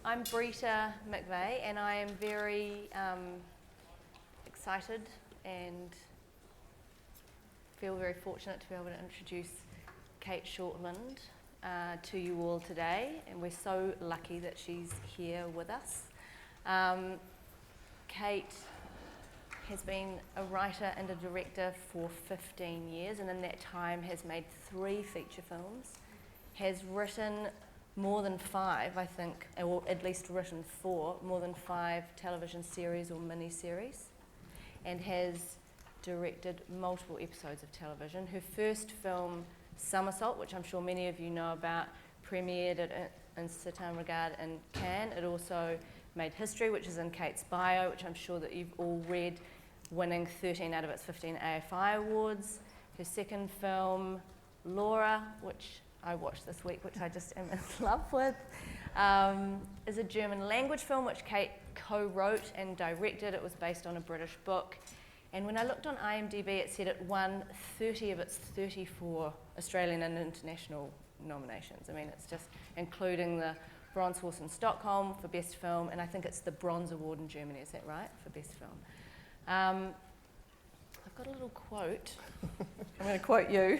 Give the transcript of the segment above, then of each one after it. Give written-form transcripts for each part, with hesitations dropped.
I'm Brita McVeigh, and I am very excited and feel very fortunate to be able to introduce Cate Shortland to you all today, and we're so lucky that she's here with us. Cate has been a writer and a director for 15 years, and in that time has made 3 feature films, has written more than 5, I think, or at least written 4, more than 5 television series or mini-series, and has directed multiple episodes of television. Her first film, SOMERSAULT, which I'm sure many of you know about, premiered at in certain regard in Cannes. It also made history, which is in Cate's bio, which I'm sure that you've all read, winning 13 out of its 15 AFI awards. Her second film, LORE, which I watched this week, which I just am in love with, is a German language film which Cate co-wrote and directed. It was based on a British book. And when I looked on IMDb, it said it won 30 of its 34 Australian and international nominations. I mean, it's just including the Bronze Horse in Stockholm for Best Film, and I think it's the Bronze Award in Germany, is that right, for Best Film? I've got a little quote. I'm going to quote you.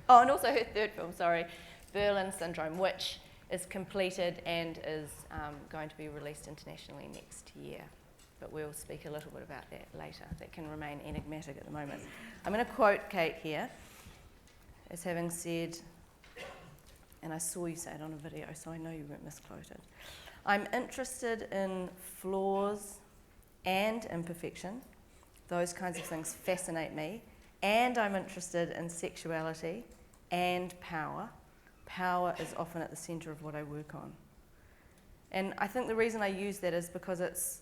Oh, and also her third film, sorry, Berlin Syndrome, which is completed and is going to be released internationally next year. But we'll speak a little bit about that later. That can remain enigmatic at the moment. I'm going to quote Cate here as having said, and I saw you say it on a video, so I know you weren't misquoted. I'm interested in flaws and imperfection. Those kinds of things fascinate me. And I'm interested in sexuality and power. Power is often at the centre of what I work on. And I think the reason I use that is because it's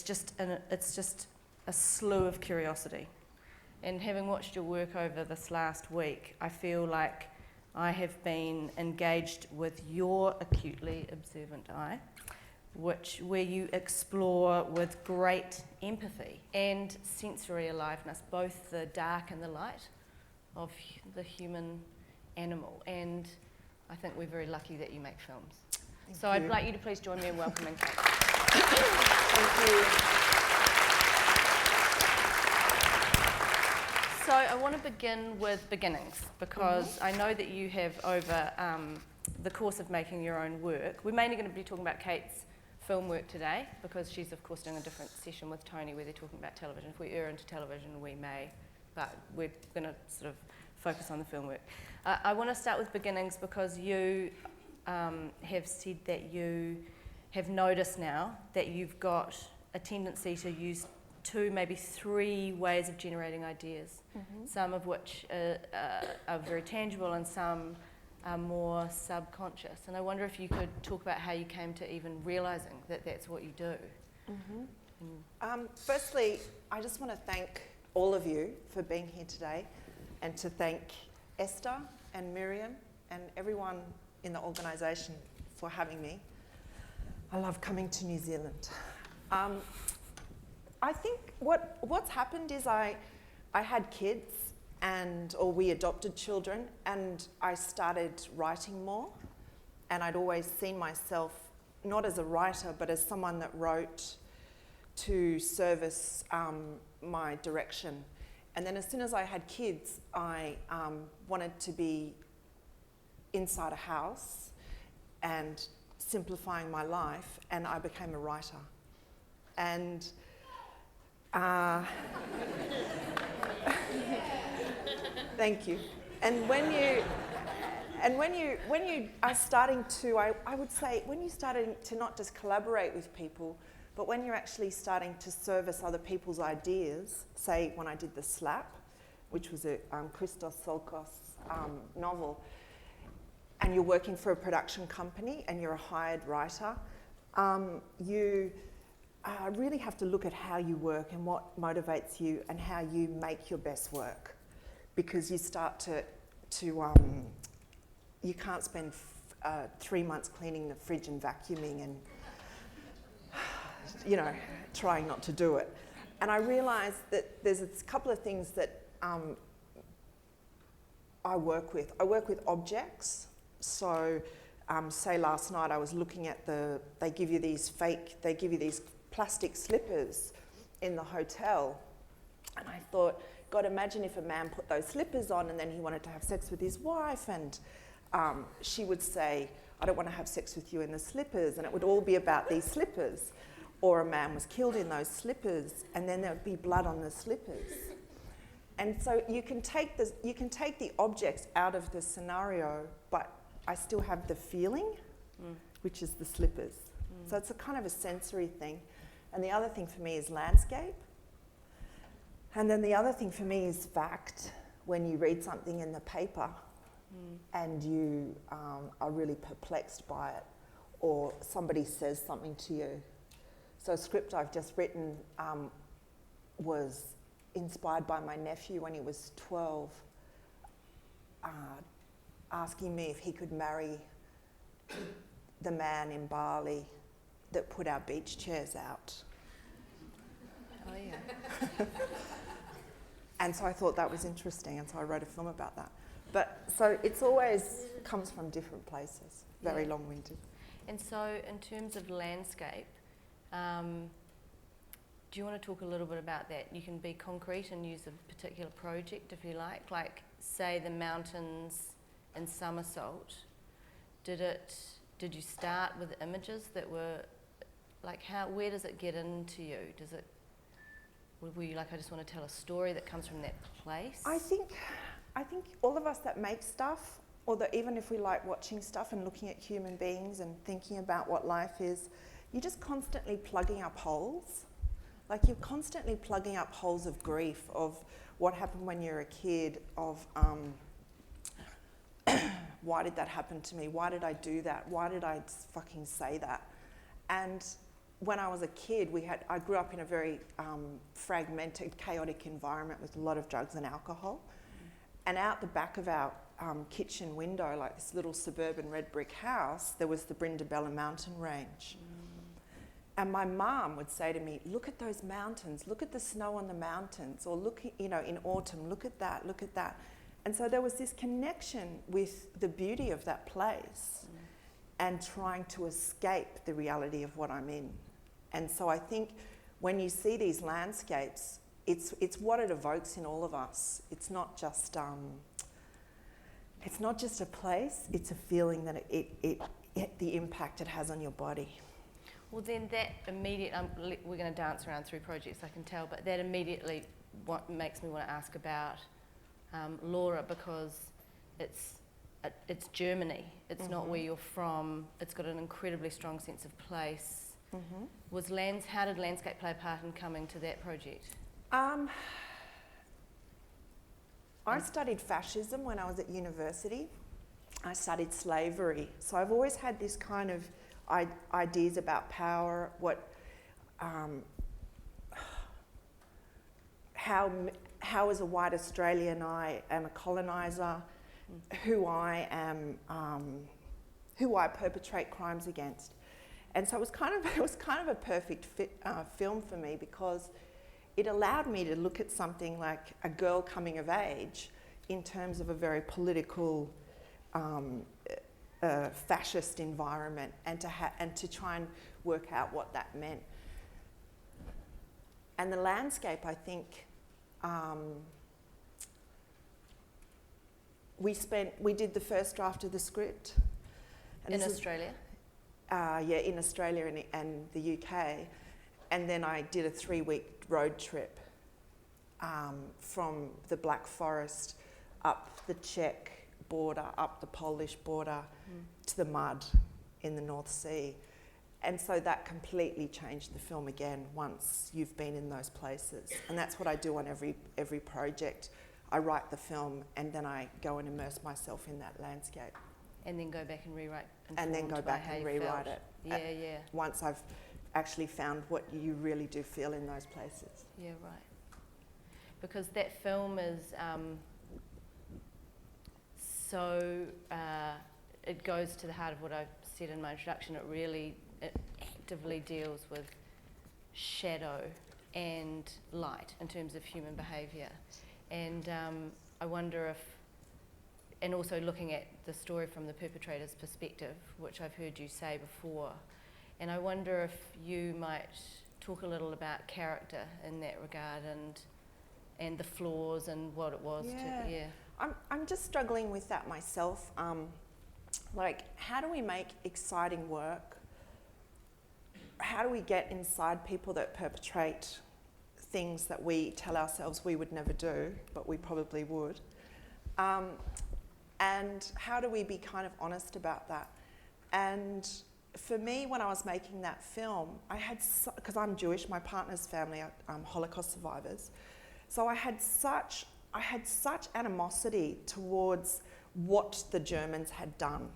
just a slew of curiosity. And having watched your work over this last week, I feel like I have been engaged with your acutely observant eye, where you explore with great empathy and sensory aliveness both the dark and the light of the human animal. And I think we're very lucky that you make films. So I'd like you to please join me in welcoming Cate. Thank you. So I want to begin with beginnings, because I know that you have, over the course of making your own work, we're mainly going to be talking about Cate's film work today, because she's of course doing a different session with Tony where they're talking about television. If we err into television, we may, but we're going to sort of focus on the film work. I want to start with beginnings because you have said that you have noticed now that you've got a tendency to use 2, maybe 3 ways of generating ideas, some of which are very tangible and some are more subconscious. And I wonder if you could talk about how you came to even realising that that's what you do. Firstly, I just want to thank all of you for being here today, and to thank Esther and Miriam and everyone in the organisation for having me. I love coming to New Zealand. I think what's happened is I had kids, or we adopted children, and I started writing more, and I'd always seen myself not as a writer but as someone that wrote to service my direction. And then as soon as I had kids, I wanted to be inside a house and simplifying my life, and I became a writer. And thank you. And when you are starting to, I would say, when you're starting to not just collaborate with people, but when you're actually starting to service other people's ideas, say when I did The Slap, which was a Christos Tsiolkas novel, and you're working for a production company and you're a hired writer, you really have to look at how you work and what motivates you and how you make your best work. Because you start to you can't spend 3 months cleaning the fridge and vacuuming and, trying not to do it. And I realised that there's a couple of things that I work with. I work with objects. So say last night I was looking at they give you these plastic slippers in the hotel, and I thought, God, imagine if a man put those slippers on and then he wanted to have sex with his wife, and she would say, I don't want to have sex with you in the slippers, and it would all be about these slippers. Or a man was killed in those slippers, and then there would be blood on the slippers. And so you can take the objects out of the scenario, but I still have the feeling, which is the slippers. So it's a kind of a sensory thing. And the other thing for me is landscape. And then the other thing for me is fact. When you read something in the paper and you are really perplexed by it, or somebody says something to you. So a script I've just written was inspired by my nephew when he was 12, asking me if he could marry the man in Bali that put our beach chairs out. Oh, yeah. And so I thought that was interesting, and so I wrote a film about that. But so it's always comes from different places, very long-winded. And so in terms of landscape, do you want to talk a little bit about that? You can be concrete and use a particular project if you like say the mountains in SOMERSAULT. Did you start with images that were like where does it get into you? Were you like, I just want to tell a story that comes from that place? I think all of us that make stuff, or that even if we like watching stuff and looking at human beings and thinking about what life is, you're just constantly plugging up holes. Like you're constantly plugging up holes of grief, of what happened when you're a kid, of why did that happen to me? Why did I do that? Why did I fucking say that? And when I was a kid, I grew up in a very fragmented, chaotic environment with a lot of drugs and alcohol. And out the back of our kitchen window, like this little suburban red brick house, there was the Brindabella mountain range. And my mum would say to me, look at those mountains, look at the snow on the mountains, or look, in autumn, look at that, look at that. And so there was this connection with the beauty of that place and trying to escape the reality of what I'm in. And so I think when you see these landscapes, it's what it evokes in all of us. It's not just a place, it's a feeling that the impact it has on your body. Well, then that immediately, we're going to dance around through projects, I can tell, but that immediately what makes me want to ask about LORE, because it's Germany. It's not where you're from. It's got an incredibly strong sense of place. How did landscape play a part in coming to that project? I studied fascism when I was at university. I studied slavery. So I've always had this kind of ideas about power, how as a white Australian I am a coloniser, who I am, who I perpetrate crimes against. And so it was kind of a perfect film for me, because it allowed me to look at something like a girl coming of age in terms of a very political, fascist environment, and to try and work out what that meant. And the landscape, I think, we did the first draft of the script. In Australia? In Australia and the UK. And then I did a 3-week road trip from the Black Forest up the Czech border, up the Polish border, to the mud in the North Sea. And so that completely changed the film again once you've been in those places. And that's what I do on every project. I write the film and then I go and immerse myself in that landscape. And then go back and rewrite. And then go back and rewrite it. Yeah. Once I've actually found what you really do feel in those places. Yeah, right. Because that film is it goes to the heart of what I said in my introduction. It actively deals with shadow and light in terms of human behaviour. And I wonder if, and also looking at the story from the perpetrator's perspective, which I've heard you say before. And I wonder if you might talk a little about character in that regard and the flaws and what it was I'm just struggling with that myself. Like, how do we make exciting work? How do we get inside people that perpetrate things that we tell ourselves we would never do, but we probably would? And how do we be kind of honest about that? And for me, when I was making that film, I had, because I'm Jewish, my partner's family are Holocaust survivors, so I had such animosity towards what the Germans had done.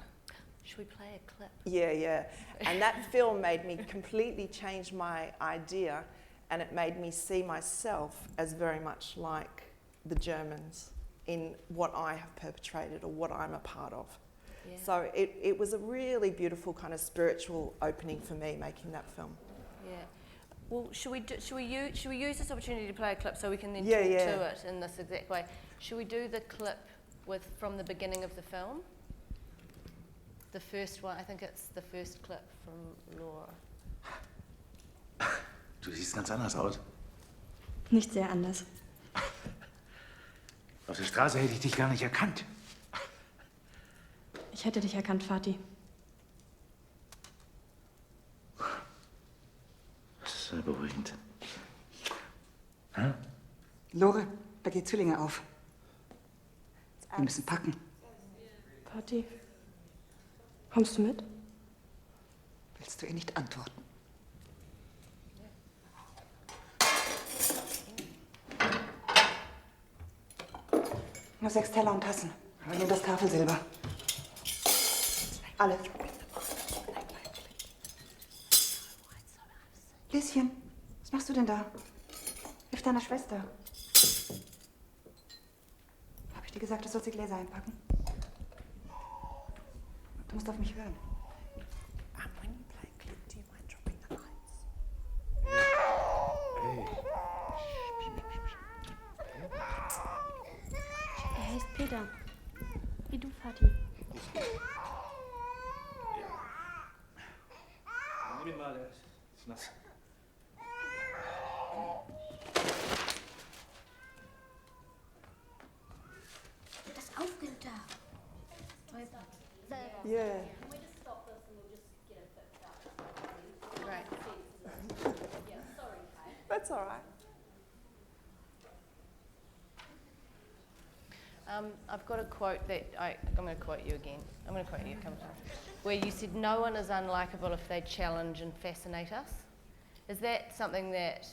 Should we play a clip? Yeah. And that film made me completely change my idea, and it made me see myself as very much like the Germans in what I have perpetrated or what I'm a part of. Yeah. So it was a really beautiful kind of spiritual opening for me making that film. Yeah. Well, should we use this opportunity to play a clip so we can then talk to it in this exact way? Should we do the clip from the beginning of the film? The first one, I think it's the first clip from Laura. Du siehst ganz anders aus. Nicht sehr anders. Auf der Straße hätte ich dich gar nicht erkannt. Ich hätte dich erkannt, Vati. Das ist sehr beruhigend. Hä? Lore, da geht Zwillinge auf. Wir müssen packen. Vati, kommst du mit? Willst du ihr nicht antworten? Nur 6 Teller und Tassen. Nimm das Tafelsilber. Alle. Lieschen, was machst du denn da? Hilf deiner Schwester. Hab ich dir gesagt, du sollst die Gläser einpacken? Du musst auf mich hören. When you play a clip, do you mind dropping the lights? Er heißt Peter. Wie du, Vati. Nimm ihn mal, der ist nass. Das aufgeht da. Yeah. Right. That's all right. I've got a quote that I'm going to quote you again. I'm going to quote you a couple of times. Where you said, "No one is unlikable if they challenge and fascinate us." Is that something that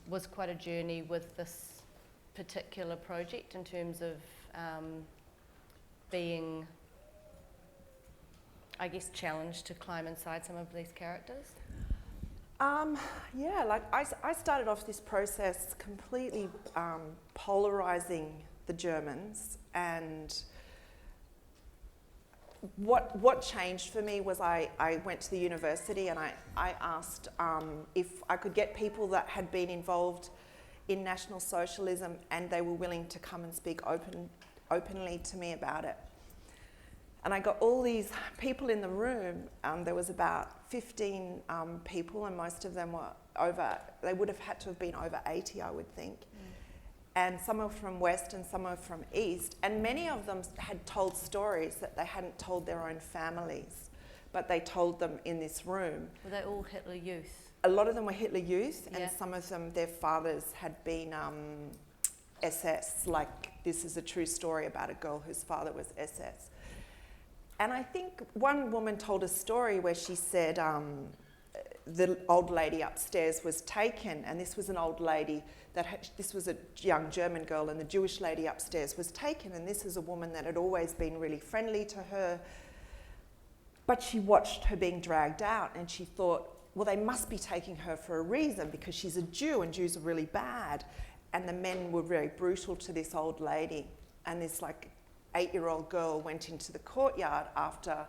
was quite a journey with this particular project in terms of being, I guess, challenged to climb inside some of these characters? Yeah, like I started off this process completely polarizing the Germans, and what changed for me was I went to the university and I asked if I could get people that had been involved in National Socialism and they were willing to come and speak openly to me about it. And I got all these people in the room. There was about 15 people, and most of them were they would have had to have been over 80, I would think. And some were from West and some were from East. And many of them had told stories that they hadn't told their own families, but they told them in this room. Were they all Hitler Youth? A lot of them were Hitler Youth, and Yeah. some of them, their fathers had been SS. Like, this is a true story about a girl whose father was SS. And I think one woman told a story where she said the old lady upstairs was taken, and this was an old lady this was a young German girl, and the Jewish lady upstairs was taken, and this is a woman that had always been really friendly to her, but she watched her being dragged out, and she thought, well, they must be taking her for a reason because she's a Jew, and Jews are really bad. And the men were very brutal to this old lady, and this like 8-year-old girl went into the courtyard after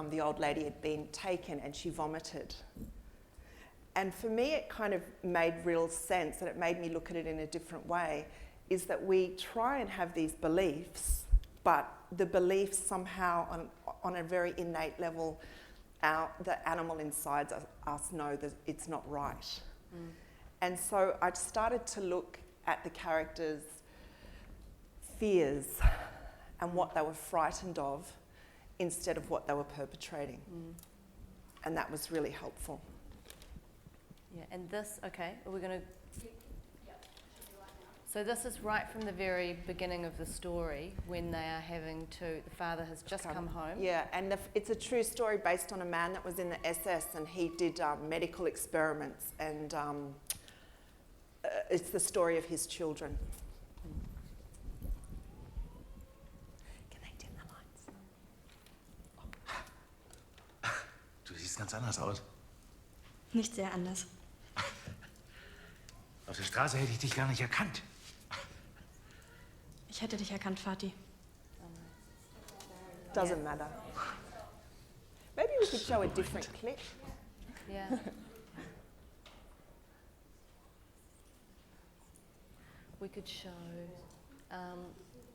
the old lady had been taken, and she vomited. And for me, it kind of made real sense, and it made me look at it in a different way, is that we try and have these beliefs but the belief somehow on a very innate level, the animal inside us know that it's not right. And so I started to look at the characters' fears and what they were frightened of instead of what they were perpetrating. And that was really helpful. Yeah, and this, okay, are we going to... So this is right from the very beginning of the story when they are having to, the father has just come home. Yeah, and it's a true story based on a man that was in the SS, and he did medical experiments, and it's the story of his children. Can they dim the lights? Du siehst ganz anders aus. Nicht sehr anders. Auf der Straße hätte ich dich gar nicht erkannt. Ich hätte dich erkannt, Vati. Doesn't matter. Maybe we could show a different clip. Yeah. We could show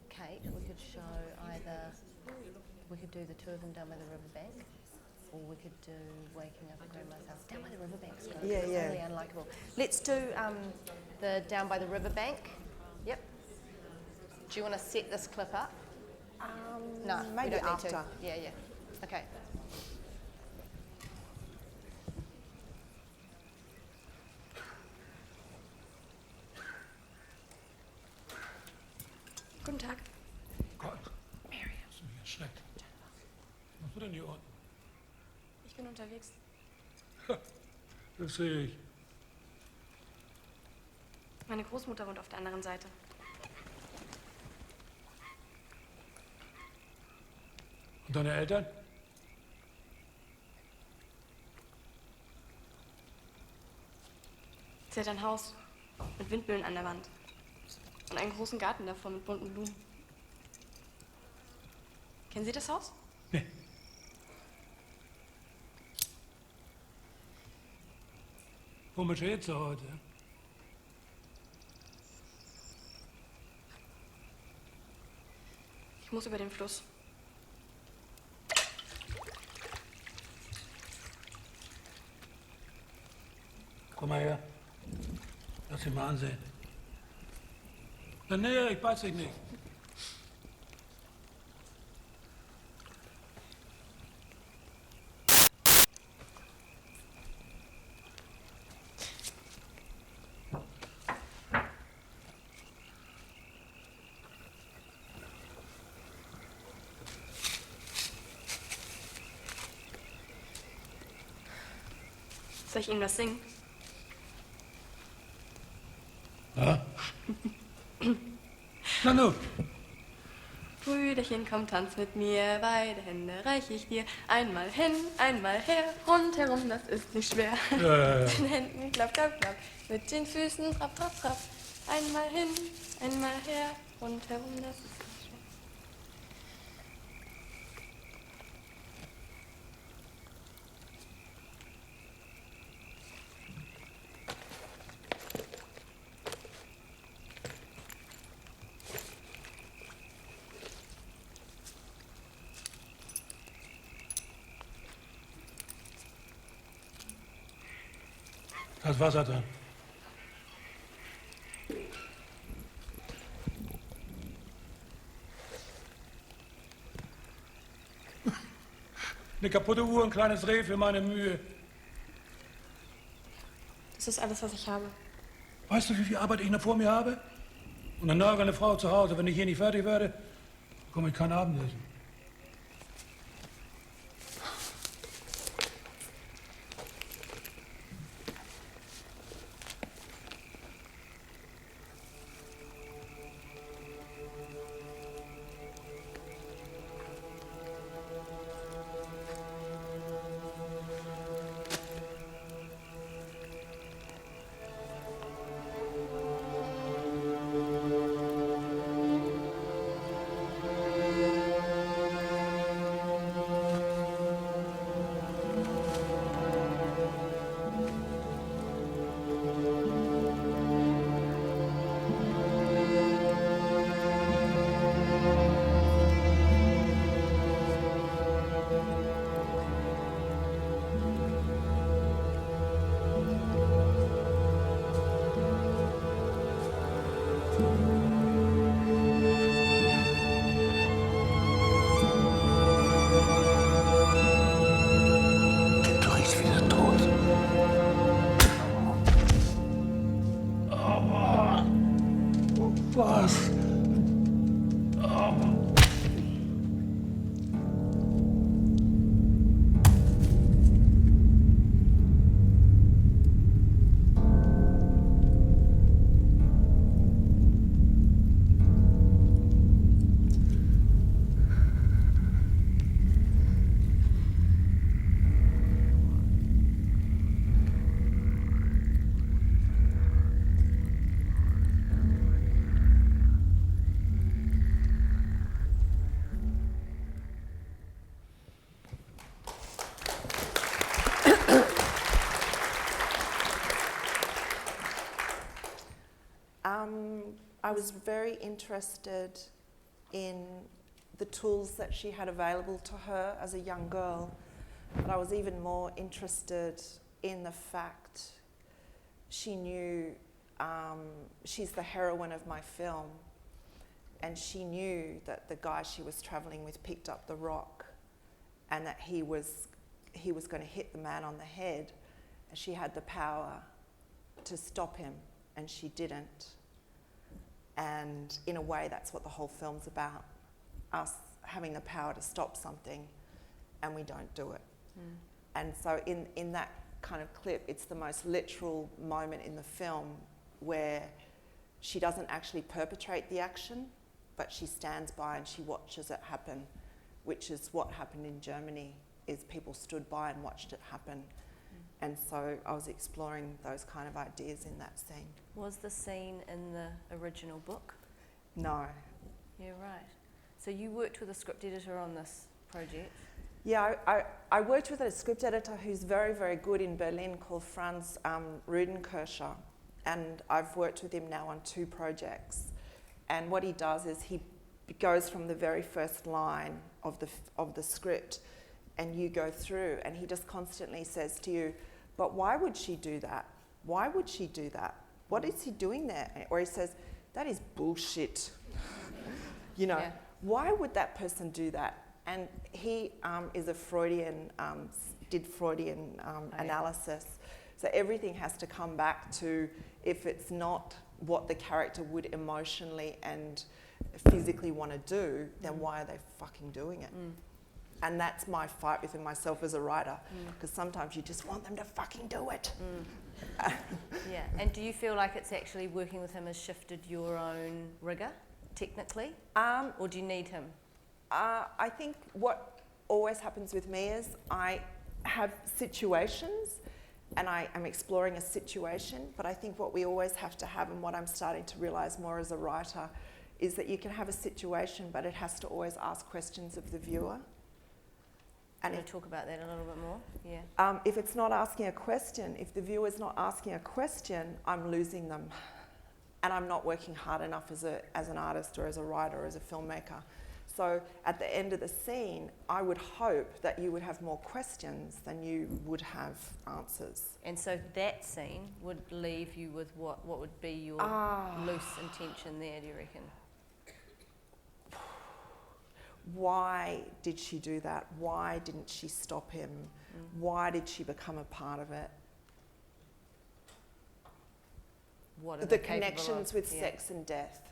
Kate, we could show either, we could do the two of them down by the riverbank, or we could do Waking Up at Grandma's House. Down by the riverbank's good. Yeah, It's yeah. really unlikable. Let's do the Down by the Riverbank. Yep. Do you want to set this clip up? No, we maybe don't need after. to. Yeah, yeah. Okay. Guten Tag. Gott, hast du mich erschreckt. Was machst du denn hier unten? Ich bin unterwegs. Das sehe ich. Meine Großmutter wohnt auf der anderen Seite. Und deine Eltern? Sie hat ein Haus mit Windmühlen an der Wand. Und einen großen Garten davor mit bunten Blumen. Kennen Sie das Haus? Nee. Womit redest du heute? Ich muss über den Fluss. Komm mal her. Lass dich mal ansehen. Na, nee, ich beiß dich nicht. Soll ich Ihnen was singen? Ja? Na nun. Brüderchen, komm, tanz mit mir, beide Hände reich ich dir. Einmal hin, einmal her, rundherum, das ist nicht schwer. Ja. Mit den Händen klapp, klapp, klapp, mit den Füßen trapp, trapp, trapp. Einmal hin, einmal her, rundherum, das ist nicht schwer. Da ist Wasser drin. Eine kaputte Uhr, ein kleines Reh für meine Mühe. Das ist alles, was ich habe. Weißt du, wie viel Arbeit ich noch vor mir habe? Und eine nagernde Frau zu Hause. Wenn ich hier nicht fertig werde, komme ich kein Abendessen. I was very interested in the tools that she had available to her as a young girl, but I was even more interested in the fact she knew she's the heroine of my film, and she knew that the guy she was travelling with picked up the rock and that he was going to hit the man on the head, and she had the power to stop him, and she didn't. And in a way, that's what the whole film's about, us having the power to stop something and we don't do it. And so in that kind of clip, it's the most literal moment in the film where she doesn't actually perpetrate the action, but she stands by and she watches it happen, which is what happened in Germany, is people stood by and watched it happen. And so I was exploring those kind of ideas in that scene. Was the scene in the original book? No. Yeah, right. So you worked with a script editor on this project? Yeah, I worked with a script editor who's very, very good in Berlin called Franz Rudenkircher, and I've worked with him now on 2 projects. And what he does is he goes from the very first line of the script, and you go through, and he just constantly says to you, but why would she do that? Why would she do that? What is he doing there? Or he says, that is bullshit. You know, why would that person do that? And he is a Freudian, did Freudian analysis. So everything has to come back to, if it's not what the character would emotionally and physically want to do, then why are they fucking doing it? And that's my fight within myself as a writer, because sometimes you just want them to fucking do it. Yeah, and do you feel like it's actually working with him has shifted your own rigour, technically? Or do you need him? I think what always happens with me is I have situations and I am exploring a situation, but I think what we always have to have, and what I'm starting to realise more as a writer, is that you can have a situation, but it has to always ask questions of the viewer. And And talk about that a little bit more? Yeah. if it's not asking a question, if the viewer's not asking a question, I'm losing them. And I'm not working hard enough as an artist or as a writer or as a filmmaker. So at the end of the scene, I would hope that you would have more questions than you would have answers. And so that scene would leave you with what would be your loose intention there, do you reckon? Why did she do that? Why didn't she stop him? Why did she become a part of it? What are The they capable connections of? with sex and death,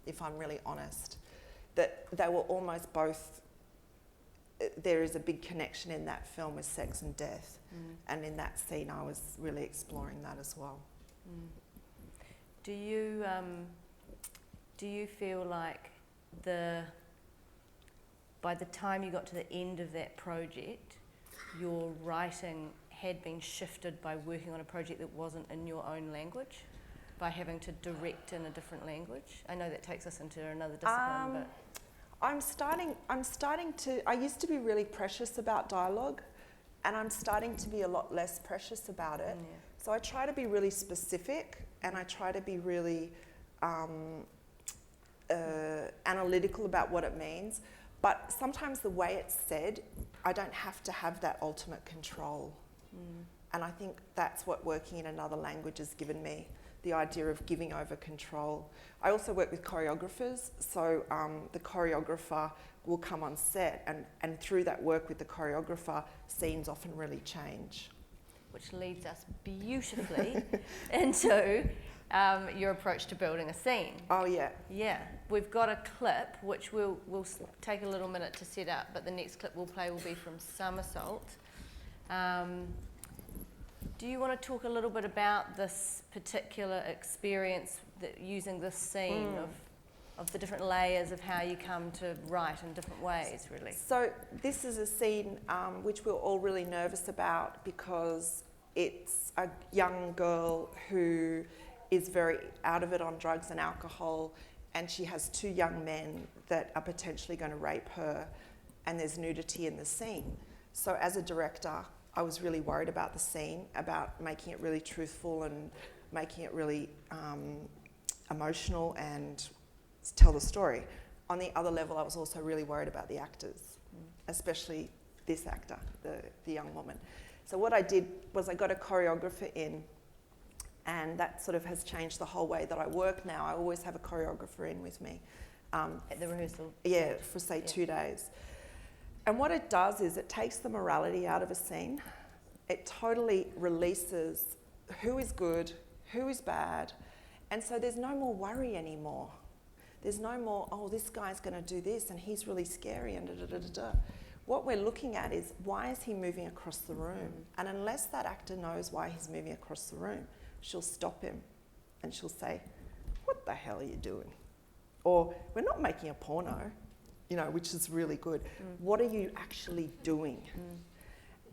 if I'm really honest. That they were almost both, there is a big connection in that film with sex and death. And in that scene I was really exploring that as well. Do you feel like by the time you got to the end of that project, your writing had been shifted by working on a project that wasn't in your own language, by having to direct in a different language? I know that takes us into another discipline, but... I'm starting to, I used to be really precious about dialogue, and I'm starting to be a lot less precious about it. So I try to be really specific, and I try to be really analytical about what it means. But sometimes the way it's said, I don't have to have that ultimate control. And I think that's what working in another language has given me, the idea of giving over control. I also work with choreographers, so the choreographer will come on set, and through that work with the choreographer, scenes often really change. Which leads us beautifully into your approach to building a scene. Oh yeah. Yeah, we've got a clip which we'll take a little minute to set up, but the next clip we'll play will be from SOMERSAULT. Do you want to talk a little bit about this particular experience, using this scene of the different layers of how you come to write in different ways, really? So this is a scene which we're all really nervous about, because it's a young girl who is very out of it on drugs and alcohol, and she has 2 young men that are potentially going to rape her, and there's nudity in the scene. So as a director, I was really worried about the scene, about making it really truthful and making it really emotional and tell the story. On the other level, I was also really worried about the actors, especially this actor, the young woman. So what I did was I got a choreographer in, and that sort of has changed the whole way that I work now. I always have a choreographer in with me. At the rehearsal? Yeah, for say 2 days. And what it does is it takes the morality out of a scene. It totally releases who is good, who is bad, and so there's no more worry anymore. There's no more, oh, this guy's going to do this and he's really scary and da-da-da-da-da. What we're looking at is, why is he moving across the room? And unless that actor knows why he's moving across the room, she'll stop him and she'll say, what the hell are you doing? Or, we're not making a porno, you know, which is really good. What are you actually doing?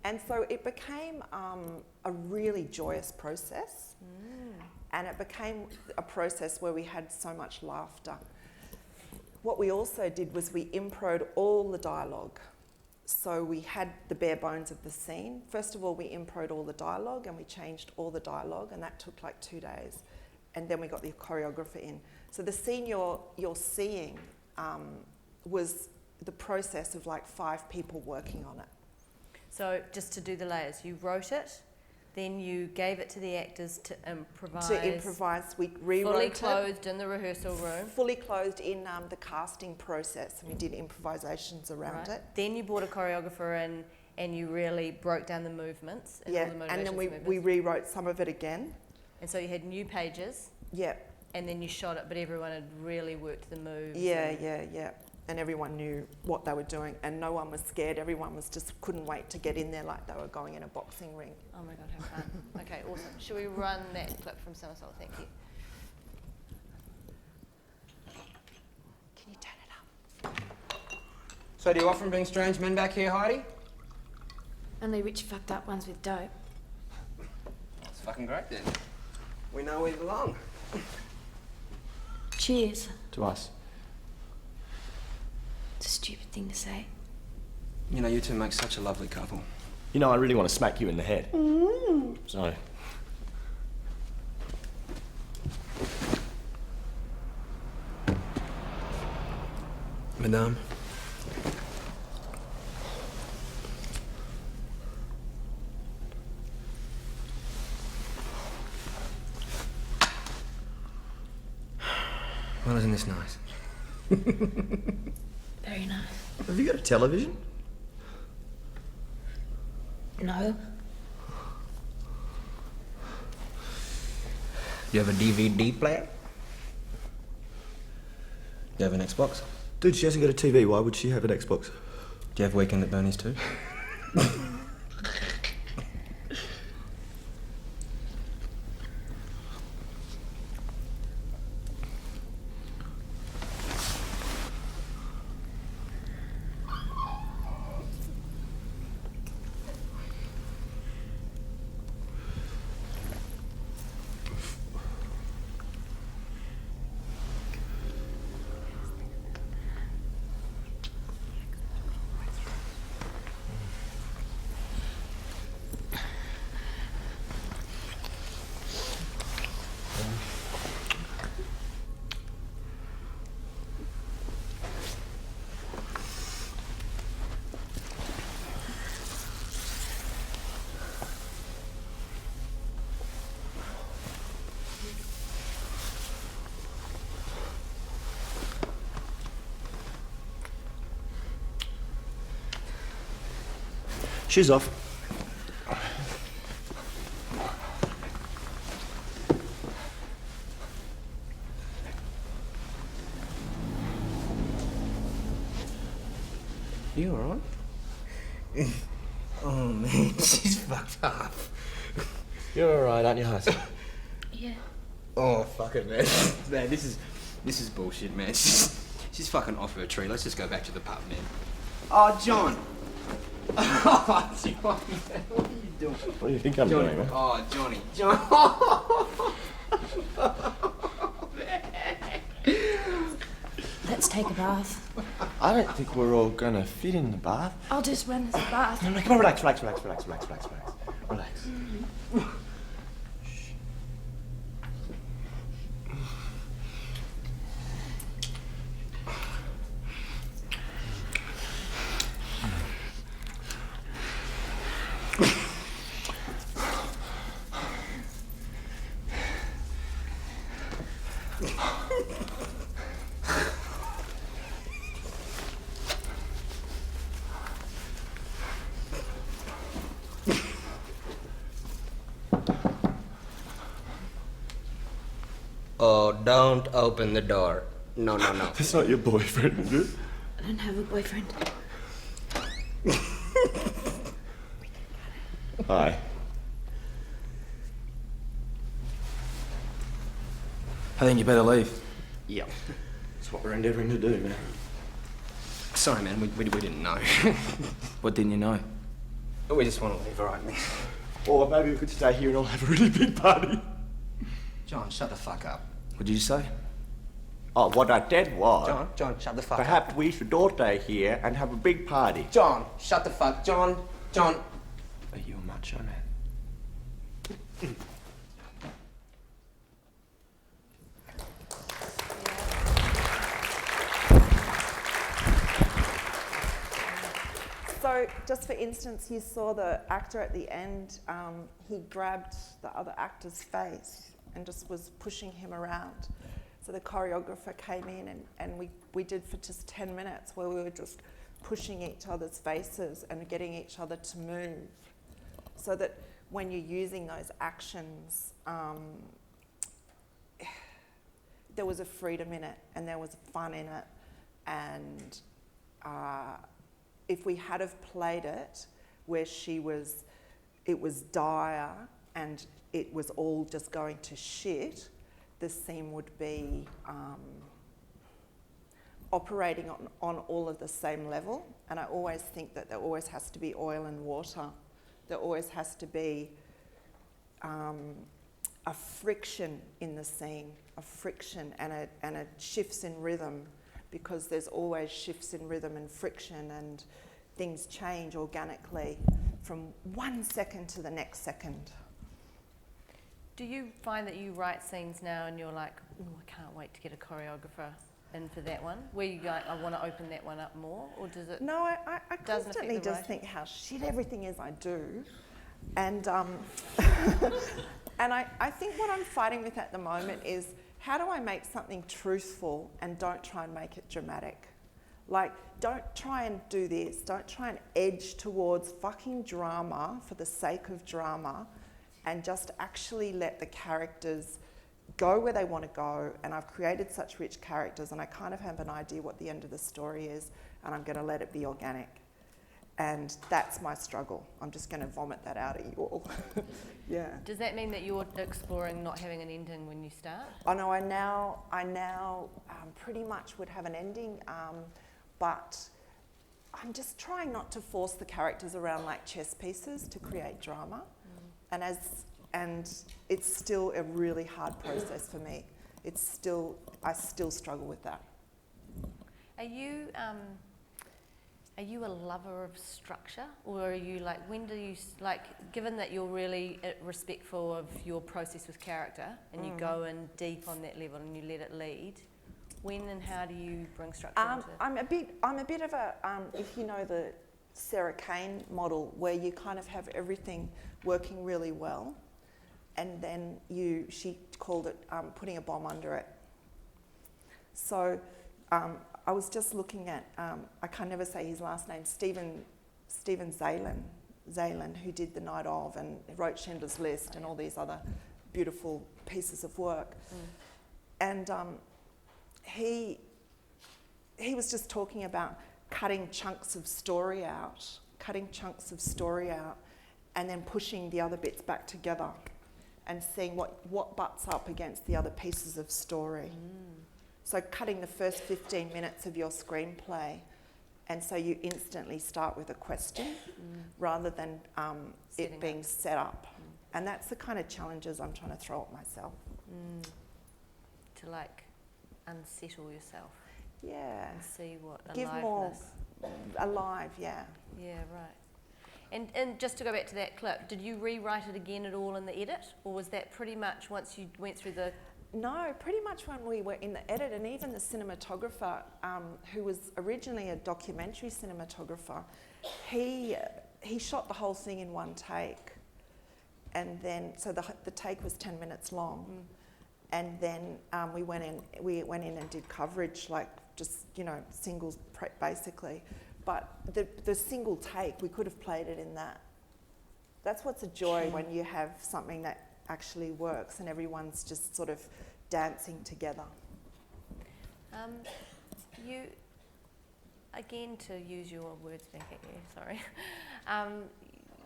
And so it became a really joyous process. And it became a process where we had so much laughter. What we also did was we impro'd all the dialogue. So we had the bare bones of the scene. First of all, we impro'd all the dialogue and we changed all the dialogue, and that took like 2 days. And then we got the choreographer in. So the scene you're seeing was the process of like 5 people working on it. So just to do the layers, you wrote it, then you gave it to the actors to improvise. We rewrote fully it. clothed in the rehearsal room. Fully clothed in the casting process, and we did improvisations around it. Then you brought a choreographer in and you really broke down the movements. And all the and then we movements. rewrote some of it again. And so you had new pages. Yeah. And then you shot it, but everyone had really worked the moves. Yeah. And everyone knew what they were doing, and no one was scared. Everyone was just couldn't wait to get in there like they were going in a boxing ring. Oh my God, how fun. Okay, awesome. Should we run that clip from SOMERSAULT? Thank you. Can you turn it up? So do you often bring strange men back here, Heidi? Only rich fucked up ones with dope. That's fucking great then. We know we belong. Cheers. To us. It's a stupid thing to say. You know, you two make such a lovely couple. You know, I really want to smack you in the head. So. Madame. Well, isn't this nice? Very nice. Have you got a television? No. Do you have a DVD player? Do you have an Xbox? Dude, she hasn't got a TV. Why would she have an Xbox? Do you have Weekend at Bernie's too? Shoes off. You alright? Oh man, she's fucked up. You're alright, aren't you, Huss? Yeah. Oh fuck it, man. Man, this is bullshit, man. She's fucking off her tree. Let's just go back to the pub, man. Oh, John. Oh, Johnny, what are you doing? What do you think I'm Johnny. doing, man? Oh, Johnny. Let's take a bath. I don't think we're all gonna fit in the bath. I'll just run this bath. No, come on, relax. Relax. Oh, don't open the door. No. That's not your boyfriend, is it? I don't have a boyfriend. Hi. I think you better leave. Yeah. That's what we're endeavouring to do, man. Sorry, man, we didn't know. What didn't you know? We just want to leave, all right? Or maybe we could stay here and all have a really big party. John, shut the fuck up. What did you say? Oh, what I said was... John, shut the fuck up. perhaps we should all stay here and have a big party. John, shut the fuck. John. Are you a macho man? So, just for instance, you saw the actor at the end, he grabbed the other actor's face and just was pushing him around. So the choreographer came in and we did for just 10 minutes where we were just pushing each other's faces and getting each other to move. So that when you're using those actions, there was a freedom in it and there was fun in it. And if we had have played it where it was dire and it was all just going to shit, the scene would be operating on all of the same level. And I always think that there always has to be oil and water. There always has to be a friction in the scene, a friction and a shifts in rhythm, because there's always shifts in rhythm and friction, and things change organically from 1 second to the next second. Do you find that you write scenes now and you're like, oh, I can't wait to get a choreographer in for that one? Where you go, I want to open that one up more? Or does it? No, I constantly just think how shit everything is I do. And, and I think what I'm fighting with at the moment is, how do I make something truthful and don't try and make it dramatic? Like, don't try and do this. Don't try and edge towards fucking drama for the sake of drama, and just actually let the characters go where they want to go. And I've created such rich characters and I kind of have an idea what the end of the story is, and I'm going to let it be organic. And that's my struggle. I'm just going to vomit that out at you all. Yeah. Does that mean that you're exploring not having an ending when you start? Oh no, I now pretty much would have an ending, but I'm just trying not to force the characters around like chess pieces to create drama. And it's still a really hard process for me. I still struggle with that. Are you a lover of structure, or are you like, when do you, like, given that you're really respectful of your process with character and you go in deep on that level and you let it lead, when and how do you bring structure into it? I'm a bit of a, if you know the Sarah Kane model, where you kind of have everything working really well, and then she called it putting a bomb under it. So I was just looking at, I can never say his last name, Stephen Zalen, who did The Night Of and wrote Schindler's List and all these other beautiful pieces of work. And he was just talking about cutting chunks of story out, and then pushing the other bits back together and seeing what butts up against the other pieces of story. So cutting the first 15 minutes of your screenplay, and so you instantly start with a question rather than it being set up. And that's the kind of challenges I'm trying to throw at myself. To like unsettle yourself. Yeah. And see what Give aliveness. more alive, yeah. Yeah, right. And just to go back to that clip, did you rewrite it again at all in the edit, or was that pretty much once you went through the... No, pretty much when we were in the edit, and even the cinematographer, who was originally a documentary cinematographer, he shot the whole thing in one take, and then so the take was 10 minutes long, And then we went in and did coverage, like just, singles basically. But the single take, we could have played it in that. That's what's a joy when you have something that actually works and everyone's just sort of dancing together. You, again, to use your words back at you, sorry.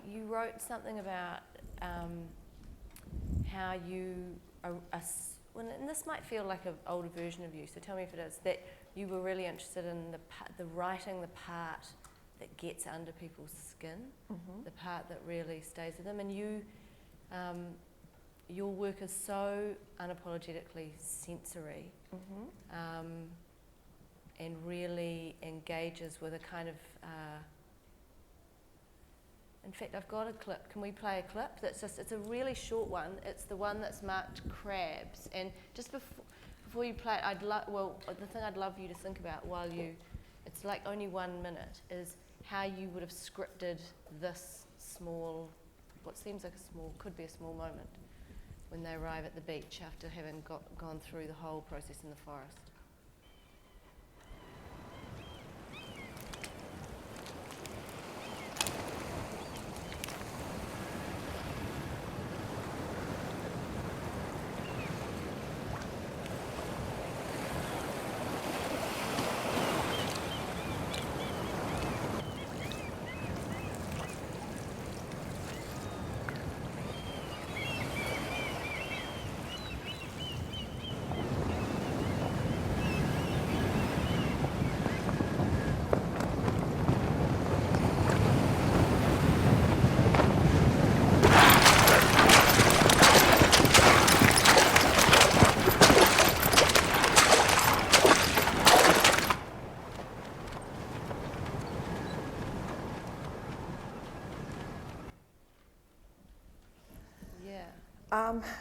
You wrote something about how you are, and this might feel like an older version of you, so tell me if it is, that you were really interested in the writing the part that gets under people's skin, the part that really stays with them, and you, your work is so unapologetically sensory, and really engages with a kind of, in fact, I've got a clip. Can we play a clip? It's a really short one. It's the one that's marked crabs. And just before you play it, the thing I'd love you to think about while it's like only 1 minute, is how you would have scripted this small, what seems like could be a small moment, when they arrive at the beach after having gone through the whole process in the forest.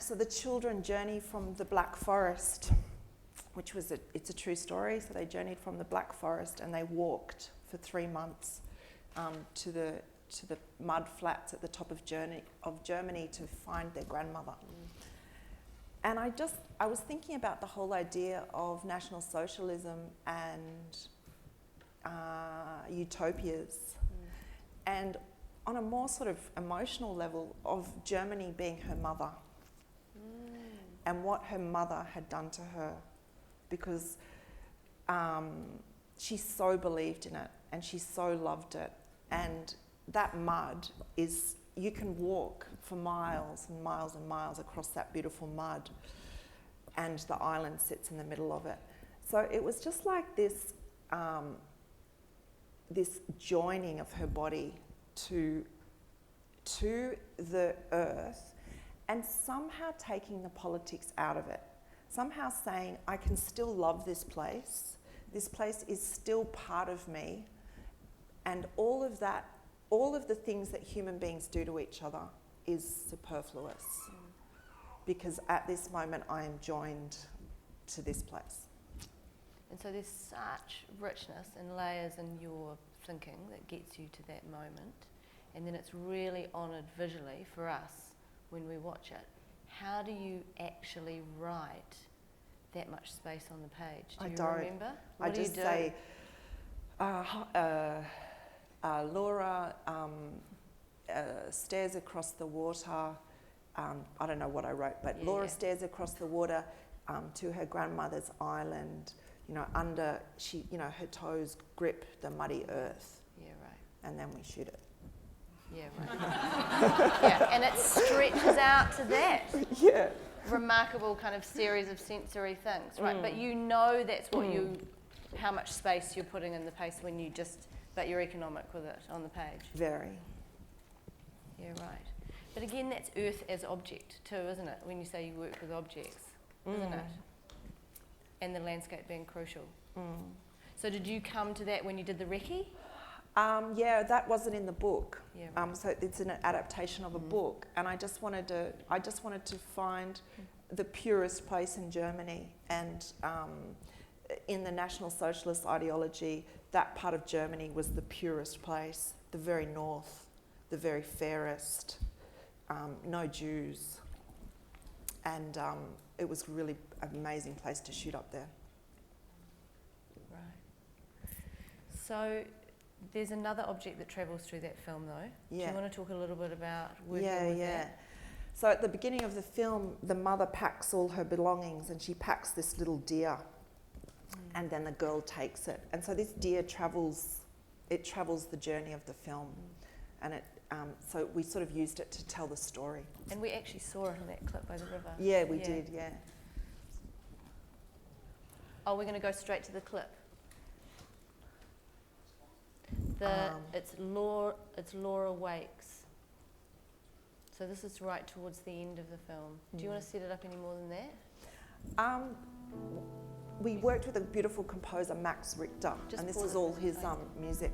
So the children journey from the Black Forest, which was it's a true story. So they journeyed from the Black Forest and they walked for 3 months to the mud flats at the top of Germany to find their grandmother. And I was thinking about the whole idea of National Socialism and utopias, and on a more sort of emotional level of Germany being her mother, and what her mother had done to her, because she so believed in it and she so loved it. And that mud is, you can walk for miles and miles and miles across that beautiful mud, and the island sits in the middle of it. So it was just like this, this joining of her body to the earth, and somehow taking the politics out of it. Somehow saying, I can still love this place. This place is still part of me. And all of the things that human beings do to each other is superfluous. Because at this moment, I am joined to this place. And so there's such richness and layers in your thinking that gets you to that moment. And then it's really honoured visually for us when we watch it. How do you actually write that much space on the page? Do you remember? What do you do? I just say, Laura stares across the water. I don't know what I wrote, but Laura stares across the water to her grandmother's island. Her toes grip the muddy earth. Yeah, right. And then we shoot it. Yeah, right. Yeah, and it stretches out to that. Yeah. Remarkable kind of series of sensory things, right? But that's what how much space you're putting in the pace when you but you're economic with it on the page. Very. Yeah, right. But again, that's earth as object too, isn't it? When you say you work with objects, isn't it? And the landscape being crucial. So did you come to that when you did the recce? Yeah, that wasn't in the book. Yeah, right. So it's an adaptation of a book, and I just wanted to find the purest place in Germany, and in the National Socialist ideology, that part of Germany was the purest place, the very north, the very fairest, no Jews, and it was really an amazing place to shoot up there. Right. So there's another object that travels through that film, though. Yeah. Do you want to talk a little bit about working with that? So at the beginning of the film, the mother packs all her belongings, and she packs this little deer, and then the girl takes it. And so this deer travels the journey of the film, and so we sort of used it to tell the story. And we actually saw it in that clip by the river. Yeah, we did, yeah. Oh, we're going to go straight to the clip. It's Laura Wakes. So this is right towards the end of the film. Do you want to set it up any more than that? We worked with a beautiful composer, Max Richter, and this is all his music.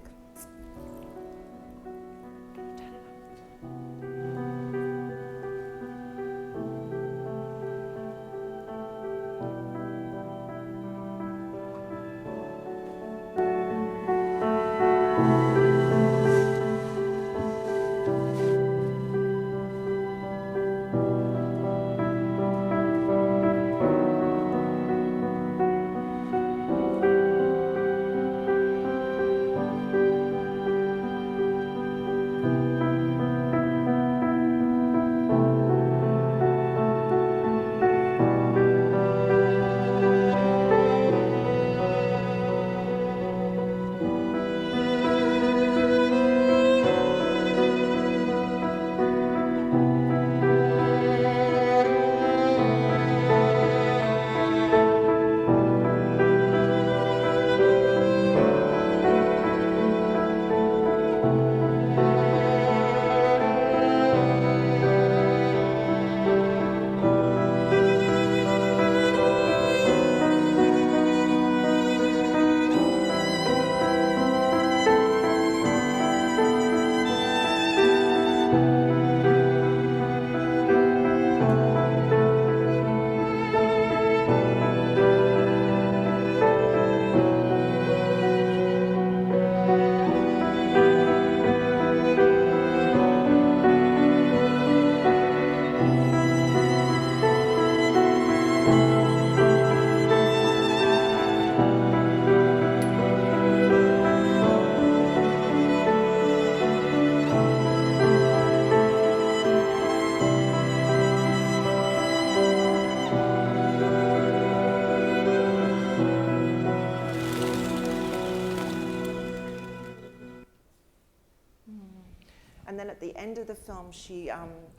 And then at the end of the film, she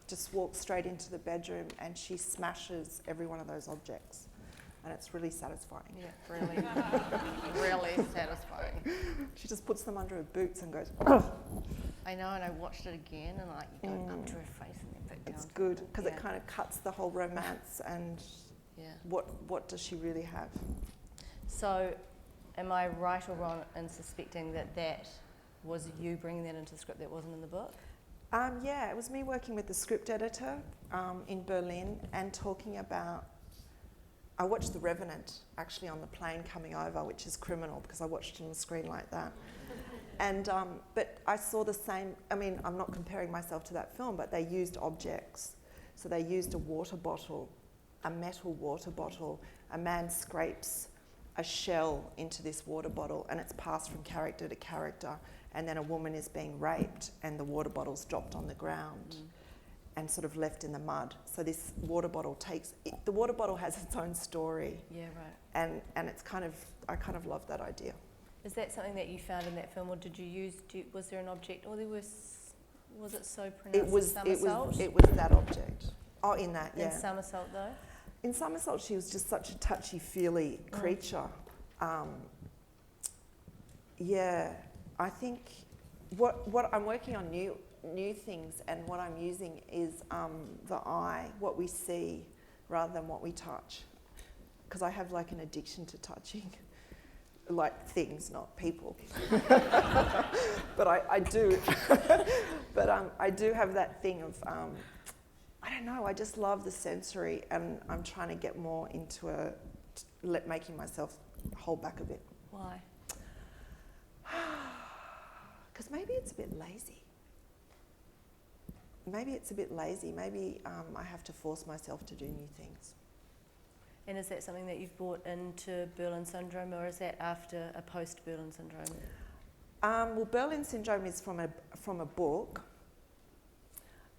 just walks straight into the bedroom and she smashes every one of those objects. And it's really satisfying. Yeah, really, really satisfying. She just puts them under her boots and goes, I know, and I watched it again, and like you go up to her face and then back down. It's good, because it kind of cuts the whole romance and what does she really have? So, am I right or wrong in suspecting that that was you bringing that into the script that wasn't in the book? Yeah, it was me working with the script editor in Berlin and talking about. I watched The Revenant actually on the plane coming over, which is criminal because I watched it on the screen like that. And but I saw the same. I mean, I'm not comparing myself to that film, but they used objects. So they used a water bottle, a metal water bottle. A man scrapes a shell into this water bottle, and it's passed from character to character. And then a woman is being raped, and the water bottle's dropped on the ground. And sort of left in the mud. So this water bottle the water bottle has its own story. Yeah, right. And it's I kind of love that idea. Is that something that you found in that film, or did you use? Was there an object, or was it so pronounced? It was that object. Oh, in that, yeah. In SOMERSAULT, though. In SOMERSAULT, she was just such a touchy-feely creature. Yeah, I think what I'm working on new things, and what I'm using is the eye, what we see rather than what we touch, because I have like an addiction to touching, like things, not people. But I do. But I do have that thing of I don't know, I just love the sensory, and I'm trying to get more into making myself hold back a bit. Why? Because maybe it's a bit lazy. maybe it's a bit lazy. Maybe I have to force myself to do new things. And is that something that you've brought into Berlin Syndrome, or is that after a post-Berlin Syndrome? Well, Berlin Syndrome is from a book.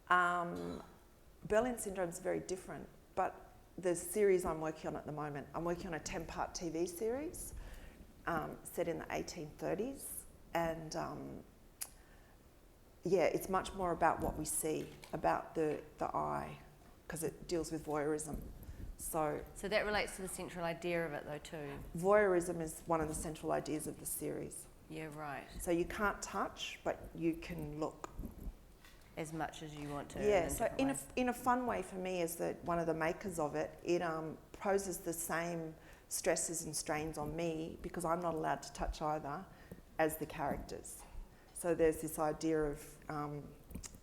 Berlin Syndrome is very different, but the series I'm working on at the moment, I'm working on a 10-part TV series set in the 1830s, and it's much more about what we see, about the eye, because it deals with voyeurism. So that relates to the central idea of it, though, too. Voyeurism is one of the central ideas of the series. Yeah, right. So you can't touch, but you can look. As much as you want to. Yeah, so in a fun way for me, as one of the makers of it, it poses the same stresses and strains on me, because I'm not allowed to touch either, as the characters. So there's this idea of,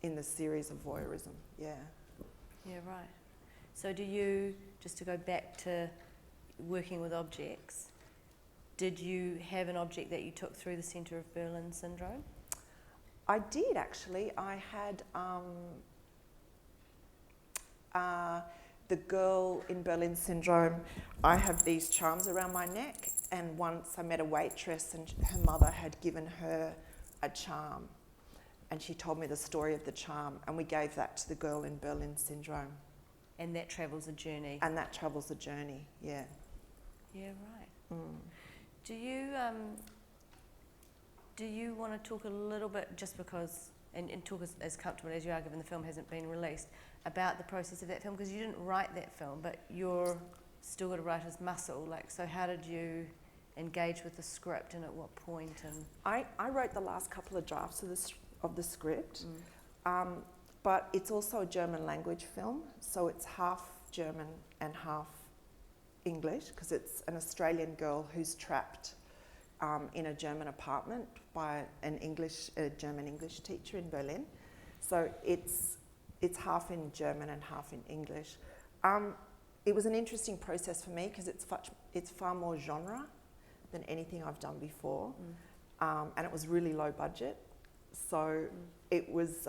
in the series, of voyeurism, yeah. Yeah, right. So do you, just to go back to working with objects, did you have an object that you took through the centre of Berlin Syndrome? I did, actually. I had the girl in Berlin Syndrome. I have these charms around my neck, and once I met a waitress and her mother had given her a charm, and she told me the story of the charm, and we gave that to the girl in Berlin Syndrome. And that travels a journey. And that travels a journey, yeah. Yeah, right. Do you want to talk a little bit, just because, and talk as comfortable as you are, given the film hasn't been released, about the process of that film? Because you didn't write that film, but you're still got a writer's muscle. Like, so how did you engage with the script, and at what point? And I wrote the last couple of drafts of the script. But it's also a German language film, so it's half German and half English, because it's an Australian girl who's trapped in a German apartment by a German English teacher in Berlin. So it's half in German and half in English. It was an interesting process for me, because it's far more genre than anything I've done before, and it was really low budget. So it was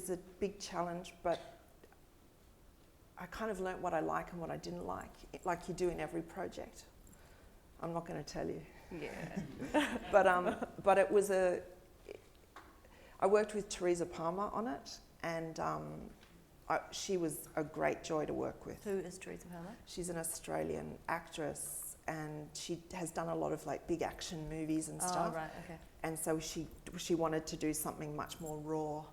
a big challenge, but I kind of learnt what I like and what I didn't like you do in every project. I'm not going to tell you. Yeah. But it was I worked with Teresa Palmer on it, and she was a great joy to work with. Who is Teresa Palmer? She's an Australian actress, and she has done a lot of like big action movies and stuff. Oh, right, okay. And so she wanted to do something much more raw,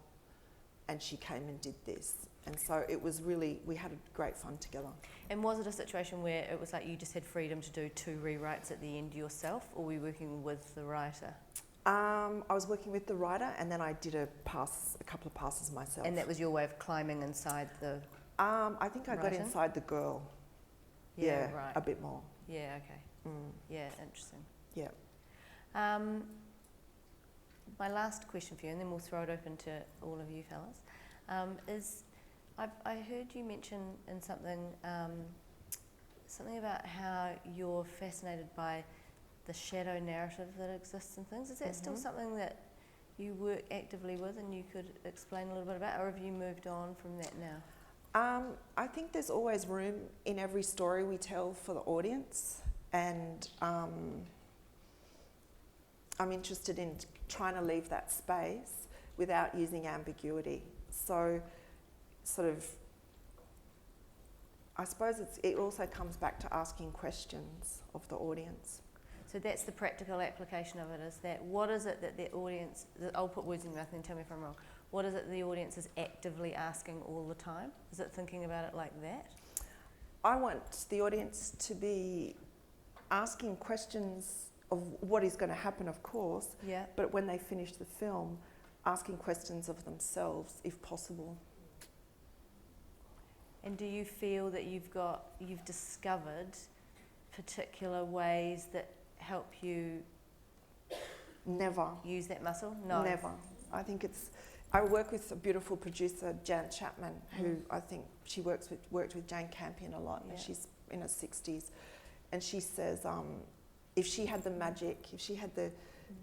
and she came and did this. And so it was really, we had great fun together. And was it a situation where it was like you just had freedom to do 2 rewrites at the end yourself, or were you working with the writer? I was working with the writer, and then I did a couple of passes myself. And that was your way of climbing inside the I think I got inside the girl. Yeah, right. A bit more. Yeah, okay. Yeah, interesting. Yeah. My last question for you, and then we'll throw it open to all of you fellas, is I heard you mention in something about how you're fascinated by the shadow narrative that exists in things. Is that still something that you work actively with, and you could explain a little bit about, or have you moved on from that now? I think there's always room in every story we tell for the audience, and I'm interested in trying to leave that space without using ambiguity. So, sort of, I suppose it also comes back to asking questions of the audience. So that's the practical application of it, is that what is it that the audience, I'll put words in your mouth and tell me if I'm wrong, what is it the audience is actively asking all the time? Is it thinking about it like that? I want the audience to be asking questions of what is going to happen, of course, but when they finish the film, asking questions of themselves, if possible. And do you feel that you've discovered particular ways that help you Never use that muscle? No. Never. I think I work with a beautiful producer, Jan Chapman, who I think she worked with Jane Campion a lot, and she's in her 60s. And she says, if she had the magic, if she had the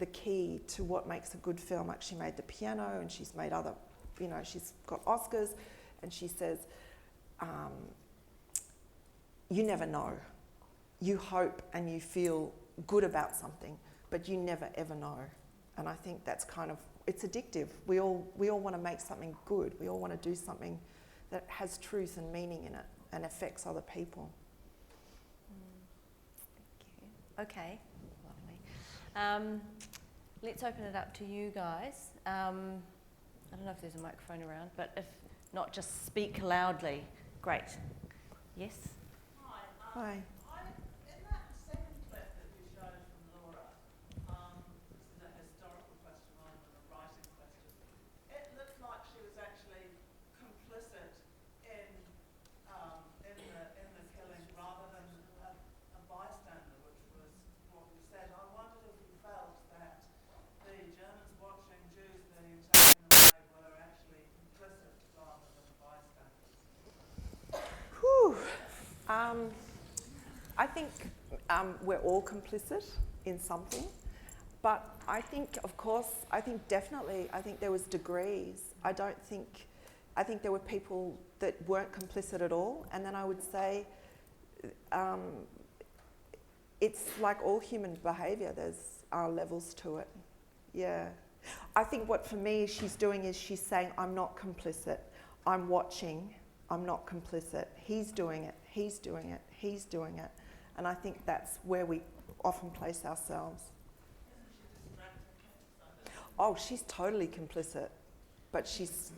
key to what makes a good film, like she made the piano and she's made other you know, she's got Oscars, and she says, you never know. You hope and you feel good about something, but you never ever know. And I think that's kind of, it's addictive. We all want to make something good. We all want to do something that has truth and meaning in it and affects other people. Thank you. Okay, lovely. Let's open it up to you guys. I don't know if there's a microphone around, but if not, just speak loudly. Great. Yes? Hi. In that second clip that you showed from Laura, this is a historical question rather than a writing question. It looked like she was actually complicit in the killing rather than a bystander, which was what you said. I wondered if you felt that the Germans watching Jews being taken away were actually complicit rather than bystanders. Whew. I think we're all complicit in something, but I think, of course, I think definitely, I think there was degrees. I think there were people that weren't complicit at all, and then I would say it's like all human behaviour, there's levels to it. Yeah. I think what for me she's doing is she's saying, I'm not complicit, I'm watching, I'm not complicit, he's doing it, he's doing it, he's doing it. And I think that's where we often place ourselves. Oh, she's totally complicit, but she's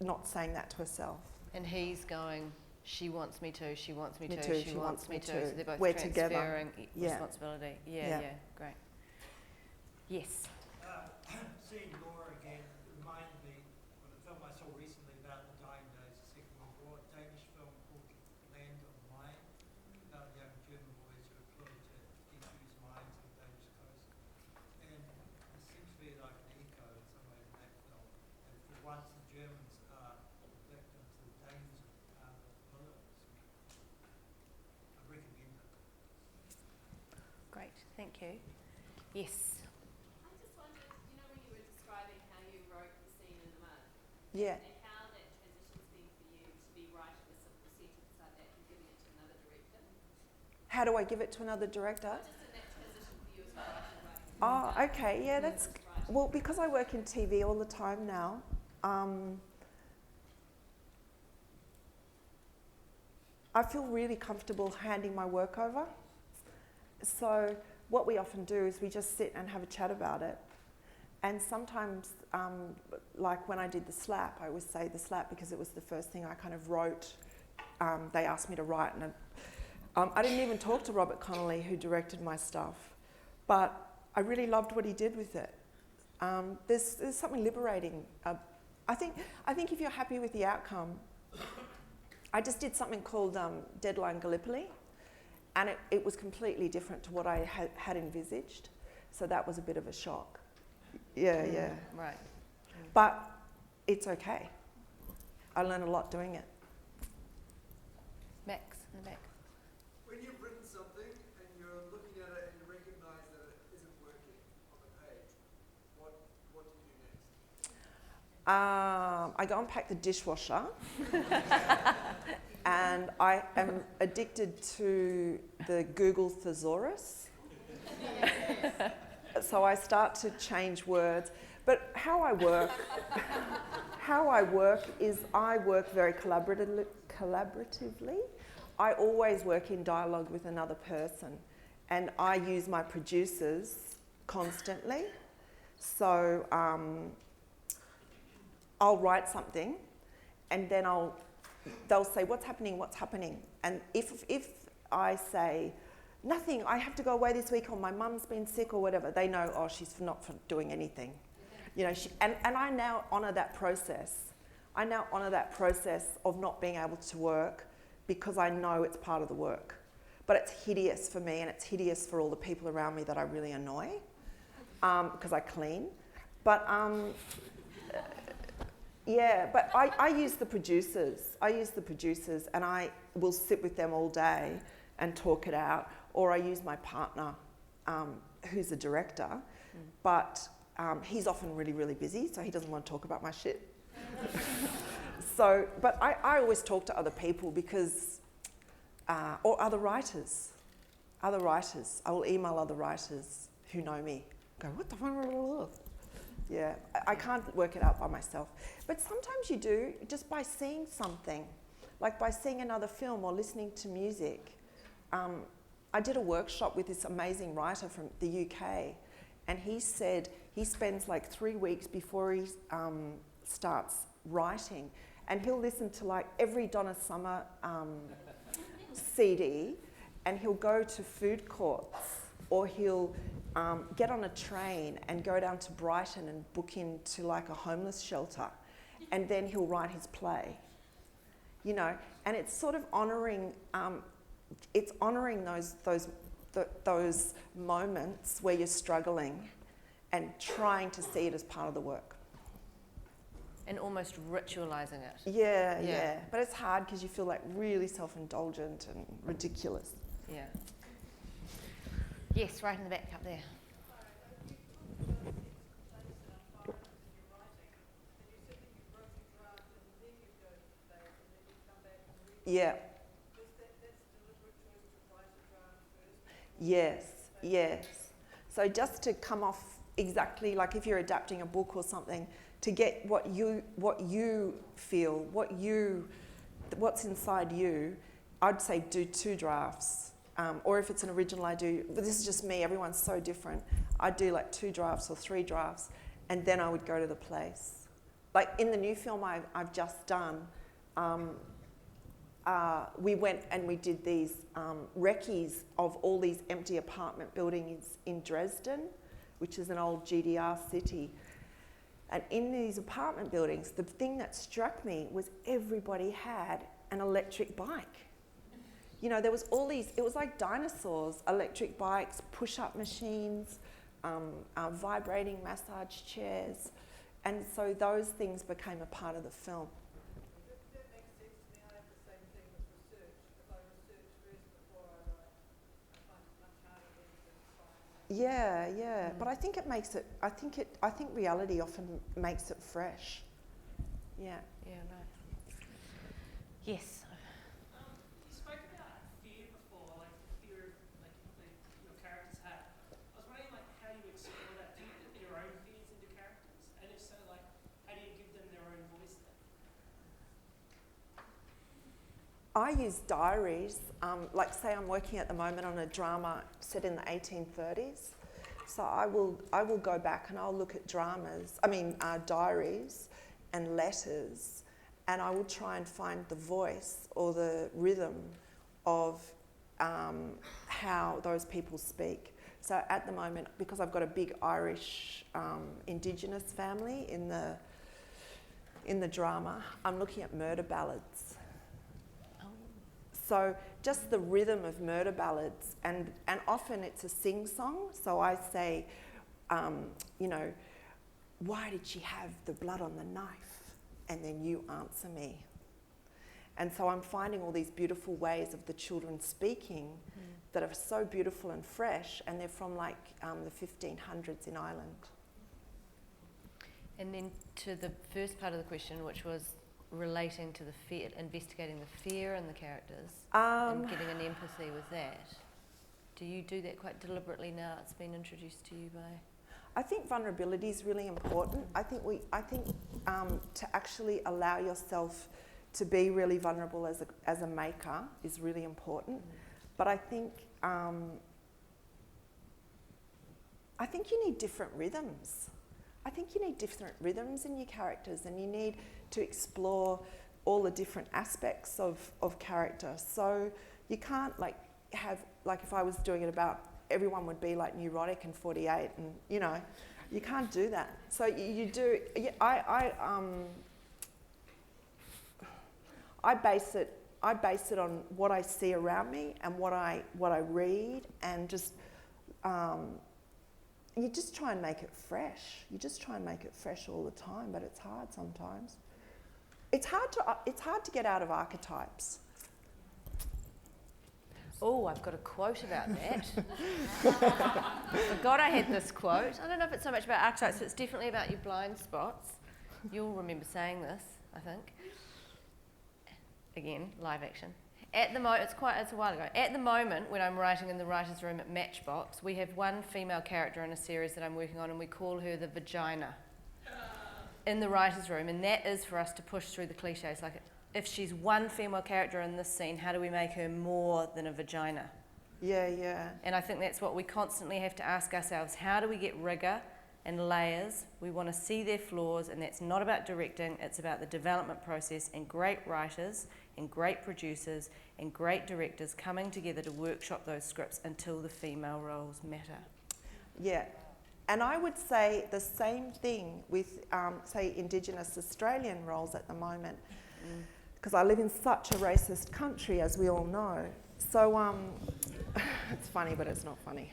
not saying that to herself. And he's going, she wants me to, she wants me Me to, too, she wants me to. So they're both We're transferring together. Yeah. responsibility. Yeah, Yeah. yeah, great. Yes. Seeing Laura again reminded me of a film I saw recently about the dying days of the Second World War, a Danish film called Land of Mine, about young German boys who were deployed to defuse mines on the Danish coast. And it seems to be like an echo in some ways in that film. And for once the Germans are victims, the Danes are the villains. I recommend it. Great, thank you. Yes. I just wondered, you know, when you were describing how you wrote the scene in the mud, Yeah. and how that transition's been for you to be writing a simple sentence like that and giving it to another director? How do I give it to another director? Just in that transition for you as writing. Oh, okay, yeah, that's, well, because I work in TV all the time now, I feel really comfortable handing my work over. So what we often do is we just sit and have a chat about it. And sometimes, like when I did The Slap, I always say The Slap because it was the first thing I kind of wrote. They asked me to write, and I didn't even talk to Robert Connolly, who directed my stuff, but I really loved what he did with it. There's something liberating. I think if you're happy with the outcome, I just did something called Deadline Gallipoli, and it was completely different to what I had envisaged, so that was a bit of a shock. Yeah, yeah. Right. But it's okay. I learned a lot doing it. Max, in the back. When you've written something and you're looking at it and you recognise that it isn't working on the page, what do you do next? I go and pack the dishwasher. And I am addicted to the Google thesaurus. So I start to change words. But how I work is I work very collaboratively. I always work in dialogue with another person, and I use my producers constantly. So I'll write something, and then they'll say, what's happening? And if I say, nothing, I have to go away this week, or my mum's been sick, or whatever, they know, oh, she's not doing anything. You know, and I now honour that process. I now honour that process of not being able to work because I know it's part of the work. But it's hideous for me, and it's hideous for all the people around me that I really annoy because I clean. But yeah, but I use the producers. And I will sit with them all day and talk it out. Or I use my partner, who's a director, but he's often really, really busy, so he doesn't want to talk about my shit. So, but I always talk to other people because, or other writers. I will email other writers who know me. Go, what the fuck? Yeah, I can't work it out by myself. But sometimes you do, just by seeing something, like by seeing another film or listening to music. I did a workshop with this amazing writer from the UK, and he said he spends like 3 weeks before he starts writing, and he'll listen to like every Donna Summer CD, and he'll go to food courts, or he'll get on a train and go down to Brighton and book into like a homeless shelter, and then he'll write his play. You know, and it's sort of honouring. It's honouring those moments where you're struggling, and trying to see it as part of the work. And almost ritualising it. Yeah. But it's hard because you feel like really self-indulgent and ridiculous. Yeah. Yes, right in the back up there. Yeah. Yes. So just to come off exactly like if you're adapting a book or something, to get what you feel, what's inside you, I'd say do 2 drafts. Or if it's an original, but this is just me, everyone's so different. I'd do like 2 drafts or 3 drafts, and then I would go to the place. Like in the new film I've just done, we went and we did these recce's of all these empty apartment buildings in Dresden, which is an old GDR city. And in these apartment buildings, the thing that struck me was everybody had an electric bike. You know, there was all these, it was like dinosaurs, electric bikes, push-up machines, vibrating massage chairs. And so those things became a part of the film. That makes sense to me. I have the same thing with research. If I research first before I write, I find it much harder than to find. Yeah. But I think it makes it, I think reality often makes it fresh. Yeah. Yeah, nice. Yes. You spoke about fear before, like the fear your characters have. I was wondering how you explore that. Do you put your own fears into characters? And if so, how do you give them their own voice then? I use diaries. Like say I'm working at the moment on a drama set in the 1830s. So I will go back and I'll look at diaries and letters, and I will try and find the voice or the rhythm of how those people speak. So at the moment, because I've got a big Irish Indigenous family in the drama, I'm looking at murder ballads. So just the rhythm of murder ballads, and often it's a sing-song. So I say, why did she have the blood on the knife? And then you answer me. And so I'm finding all these beautiful ways of the children speaking that are so beautiful and fresh, and they're from the 1500s in Ireland. And then to the first part of the question, which was relating to the fear, investigating the fear in the characters and getting an empathy with that. Do you do that quite deliberately now it's been introduced to you by? I think vulnerability is really important. I think to actually allow yourself to be really vulnerable as a maker is really important. But I think you need different rhythms. I think you need different rhythms in your characters, and you need to explore all the different aspects of character. So you can't have, if I was doing it about everyone would be like neurotic and 48, and you can't do that. So you do. I base it on what I see around me and what I read, and just you just try and make it fresh. You just try and make it fresh all the time, but it's hard sometimes. It's hard to get out of archetypes. Oh, I've got a quote about that. Forgot I had this quote. I don't know if it's so much about archetypes, but it's definitely about your blind spots. You'll remember saying this, I think. Again, live action. At the it's a while ago. At the moment, when I'm writing in the writer's room at Matchbox, we have one female character in a series that I'm working on, and we call her the vagina in the writer's room, and that is for us to push through the cliches. Like, if she's one female character in this scene, how do we make her more than a vagina? Yeah, yeah. And I think that's what we constantly have to ask ourselves. How do we get rigor and layers? We want to see their flaws, and that's not about directing, it's about the development process, and great writers and great producers and great directors coming together to workshop those scripts until the female roles matter. Yeah, and I would say the same thing with, say, Indigenous Australian roles at the moment, because I live in such a racist country, as we all know. So, it's funny, but it's not funny.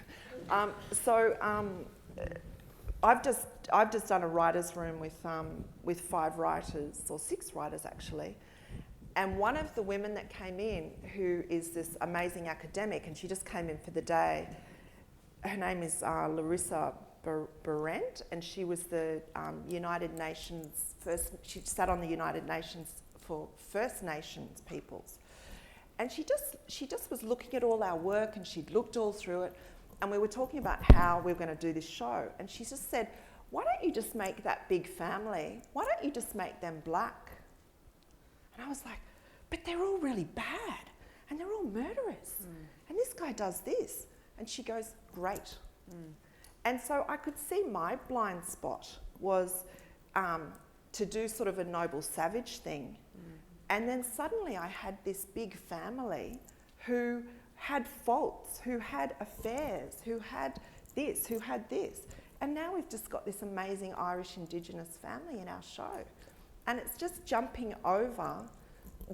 I've just done a writer's room with 5 writers, or 6 writers actually, and one of the women that came in, who is this amazing academic, and she just came in for the day, her name is Larissa Berendt, and she was the United Nations she sat on the United Nations for First Nations peoples. And she just was looking at all our work, and she'd looked all through it, and we were talking about how we were going to do this show, and she just said, why don't you just make that big family, why don't you just make them black? And I was like, but they're all really bad, and they're all murderers, and this guy does this. And she goes, great. And so I could see my blind spot was to do sort of a noble savage thing. And then suddenly I had this big family who had faults, who had affairs, who had this, who had this. And now we've just got this amazing Irish Indigenous family in our show. And it's just jumping over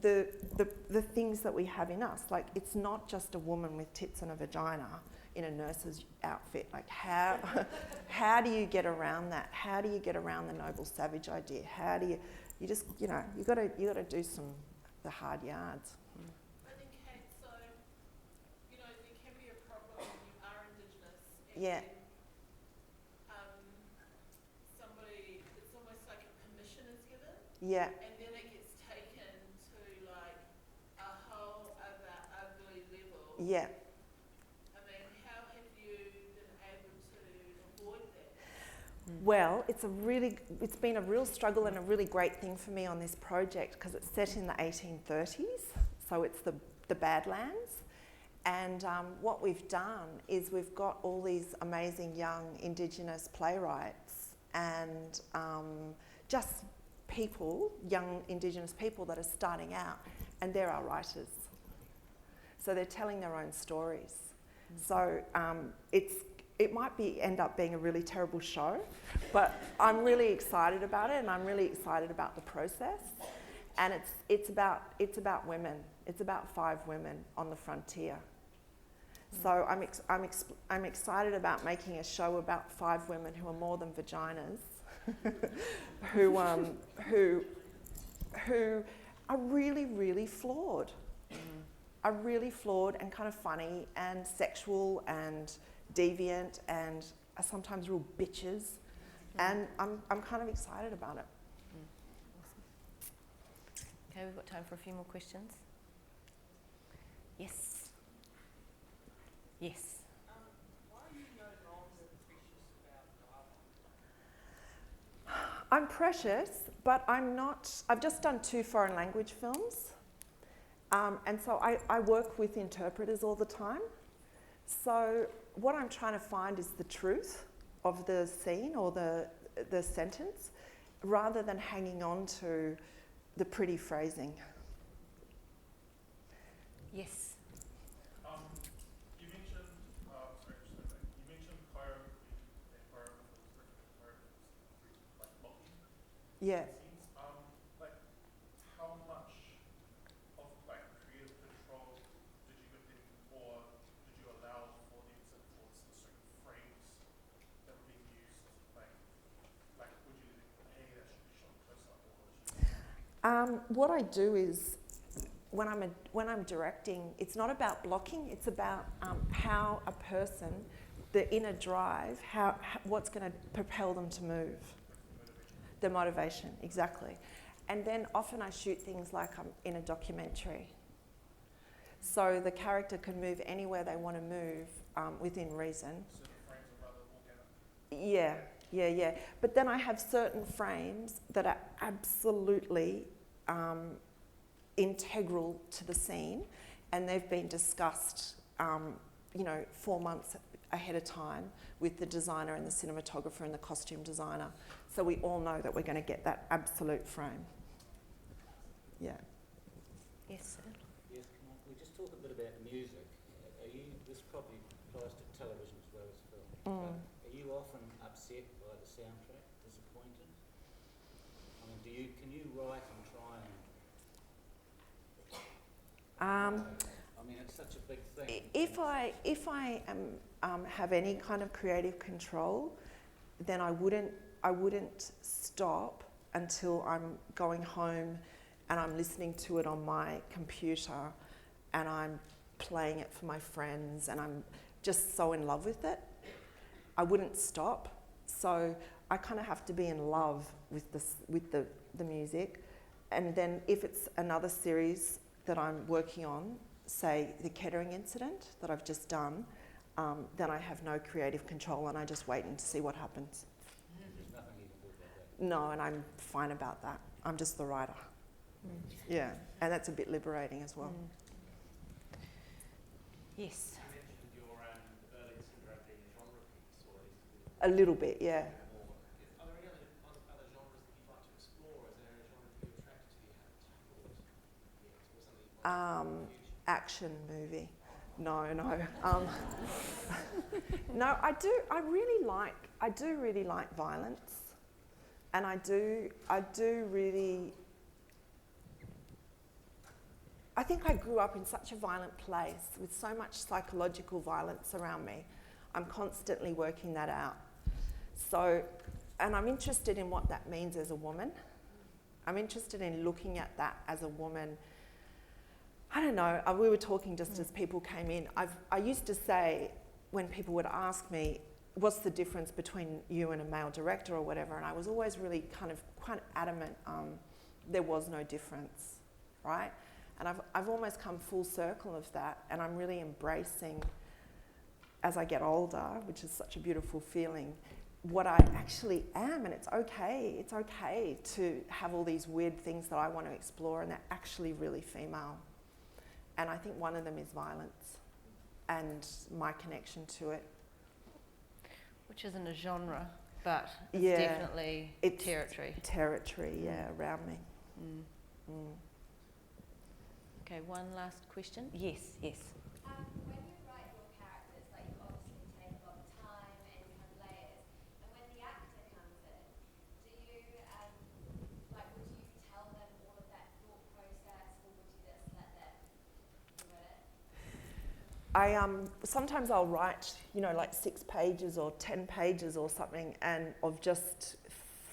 the things that we have in us. Like, it's not just a woman with tits and a vagina in a nurse's outfit. Like, how do you get around that? How do you get around the noble savage idea? How do you just, you got to do the hard yards. I think, Kate, so, there can be a problem when you are Indigenous. And Yeah. Somebody, it's almost like a permission is given. Yeah. And then it gets taken to like a whole other ugly level. Yeah. I mean, how have you been able to avoid that? Well, it's been a real struggle and a really great thing for me on this project, because it's set in the 1830s, so it's the Badlands. And what we've done is we've got all these amazing young Indigenous playwrights and just people, young Indigenous people that are starting out, and they're our writers. So they're telling their own stories. So it might end up being a really terrible show, but I'm really excited about it, and I'm really excited about the process. And it's about women. It's about 5 women on the frontier. So I'm excited about making a show about 5 women who are more than vaginas, who are really, really flawed, are really flawed and kind of funny and sexual and deviant and are sometimes real bitches, and I'm kind of excited about it. Okay, we've got time for a few more questions. Yes. Yes. Why are you no longer precious about drama? I'm precious, but I'm not. I've just done 2 foreign language films, and so I work with interpreters all the time. So what I'm trying to find is the truth of the scene or the sentence, rather than hanging on to the pretty phrasing. Yes. You mentioned choreography like blocking. Yeah. Like, how much of like creative control did you give them, or did you allow for them to enforce the certain frames that were being used? Like would you hey, that should be shown close up, or What I do is, when I'm directing, it's not about blocking. It's about how a person, the inner drive, what's going to propel them to move. The motivation, exactly. And then often I shoot things like I'm in a documentary. So the character can move anywhere they want to move within reason. Yeah. But then I have certain frames that are absolutely integral to the scene, and they've been discussed, 4 months ahead of time with the designer and the cinematographer and the costume designer. So we all know that we're going to get that absolute frame. Yeah. Yes, sir. Yes, can we just talk a bit about music? This probably applies to television as well as film. But are you often upset by the soundtrack, disappointed? I mean, can you write and try and... I mean, it's such a big thing. If I have any kind of creative control, then I wouldn't stop until I'm going home and I'm listening to it on my computer and I'm playing it for my friends and I'm just so in love with it. I wouldn't stop. So I kind of have to be in love with the music. And then if it's another series that I'm working on, say the Kettering incident that I've just done, then I have no creative control and I just waiting to see what happens. There's nothing you can do about that. No, and I'm fine about that. I'm just the writer. Yeah, and that's a bit liberating as well. Yes. You mentioned your early syndrome being a genre piece, or A little bit, yeah. Are there any other genres that you'd like to explore? Is there a genre that you're attracted to you haven't tackled yet, or something you'd like to Action movie. No. No, I do really like violence, and I think I grew up in such a violent place with so much psychological violence around me. I'm constantly working that out. So, and I'm interested in what that means as a woman. I'm interested in looking at that as a woman. I don't know, we were talking just as people came in. I used to say, when people would ask me, what's the difference between you and a male director or whatever, and I was always really quite adamant there was no difference, right? And I've almost come full circle of that, and I'm really embracing, as I get older, which is such a beautiful feeling, what I actually am, and it's okay to have all these weird things that I want to explore, and they're actually really female. And I think one of them is violence and my connection to it. Which isn't a genre, but Yeah, it's definitely territory. Territory, yeah, around me. Okay, one last question. Yes. When you write your characters, like you obviously take a lot of time and you have layers, and when the actor comes in, would you tell them all of that thought process, or would you just let them do it? Sometimes I'll write, like 6 pages or 10 pages or something, and of just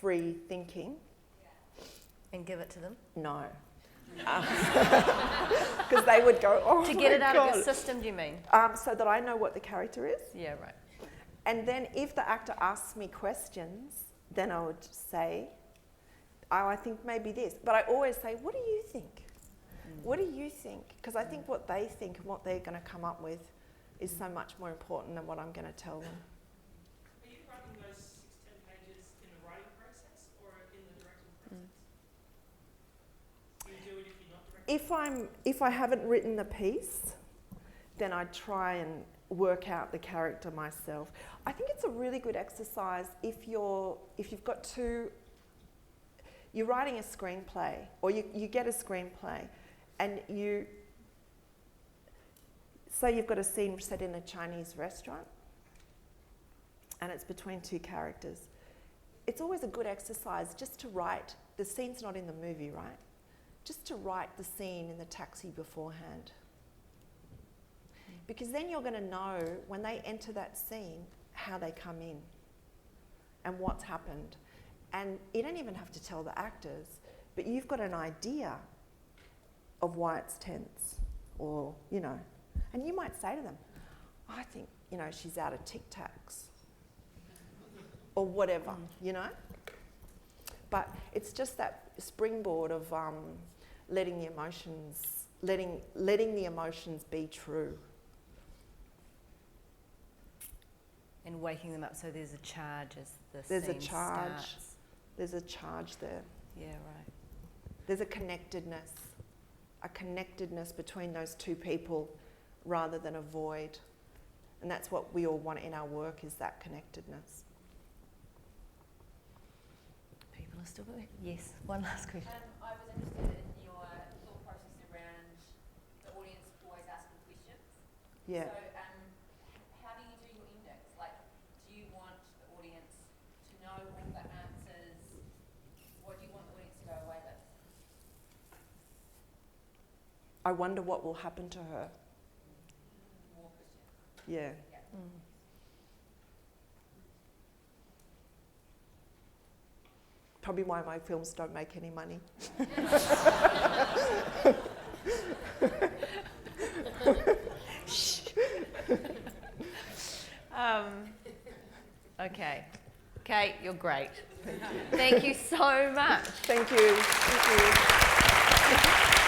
free thinking. And give it to them? No. Because they would go, oh To get it out God. of your system, do you mean? So that I know what the character is. Yeah, right. And then if the actor asks me questions, then I would say, I think maybe this. But I always say, what do you think? What do you think? Because I think what they think and what they're going to come up with is so much more important than what I'm going to tell them. Are you writing those 6-10 pages in the writing process or in the directing process? Do you do it if you're not directing? If I haven't written the piece, then I try and work out the character myself. I think it's a really good exercise if you've got you're writing a screenplay, or you get a screenplay, and you say you've got a scene set in a Chinese restaurant, and it's between 2 characters. It's always a good exercise just to write, the scene's not in the movie, right? Just to write the scene in the taxi beforehand. Because then you're going to know when they enter that scene how they come in and what's happened. And you don't even have to tell the actors, but you've got an idea of why it's tense, or, and you might say to them, I think, she's out of Tic Tacs, or whatever, But it's just that springboard of letting the emotions be true. And waking them up so there's a charge as the There's a scene charge. starts. There's a charge there. Yeah, right. There's a connectedness between those two people rather than a void. And that's what we all want in our work, is that connectedness. People are still there? Yes, one last question. I was interested in your thought process around the audience always asking questions. Yeah. So how do you do your index? Like, do you want the audience to know all the answers? What do you want the audience to go away with? I wonder what will happen to her. More questions. Yeah. Probably why my films don't make any money. Okay. Kate, you're great. Thank you so much. Thank you. Thank you.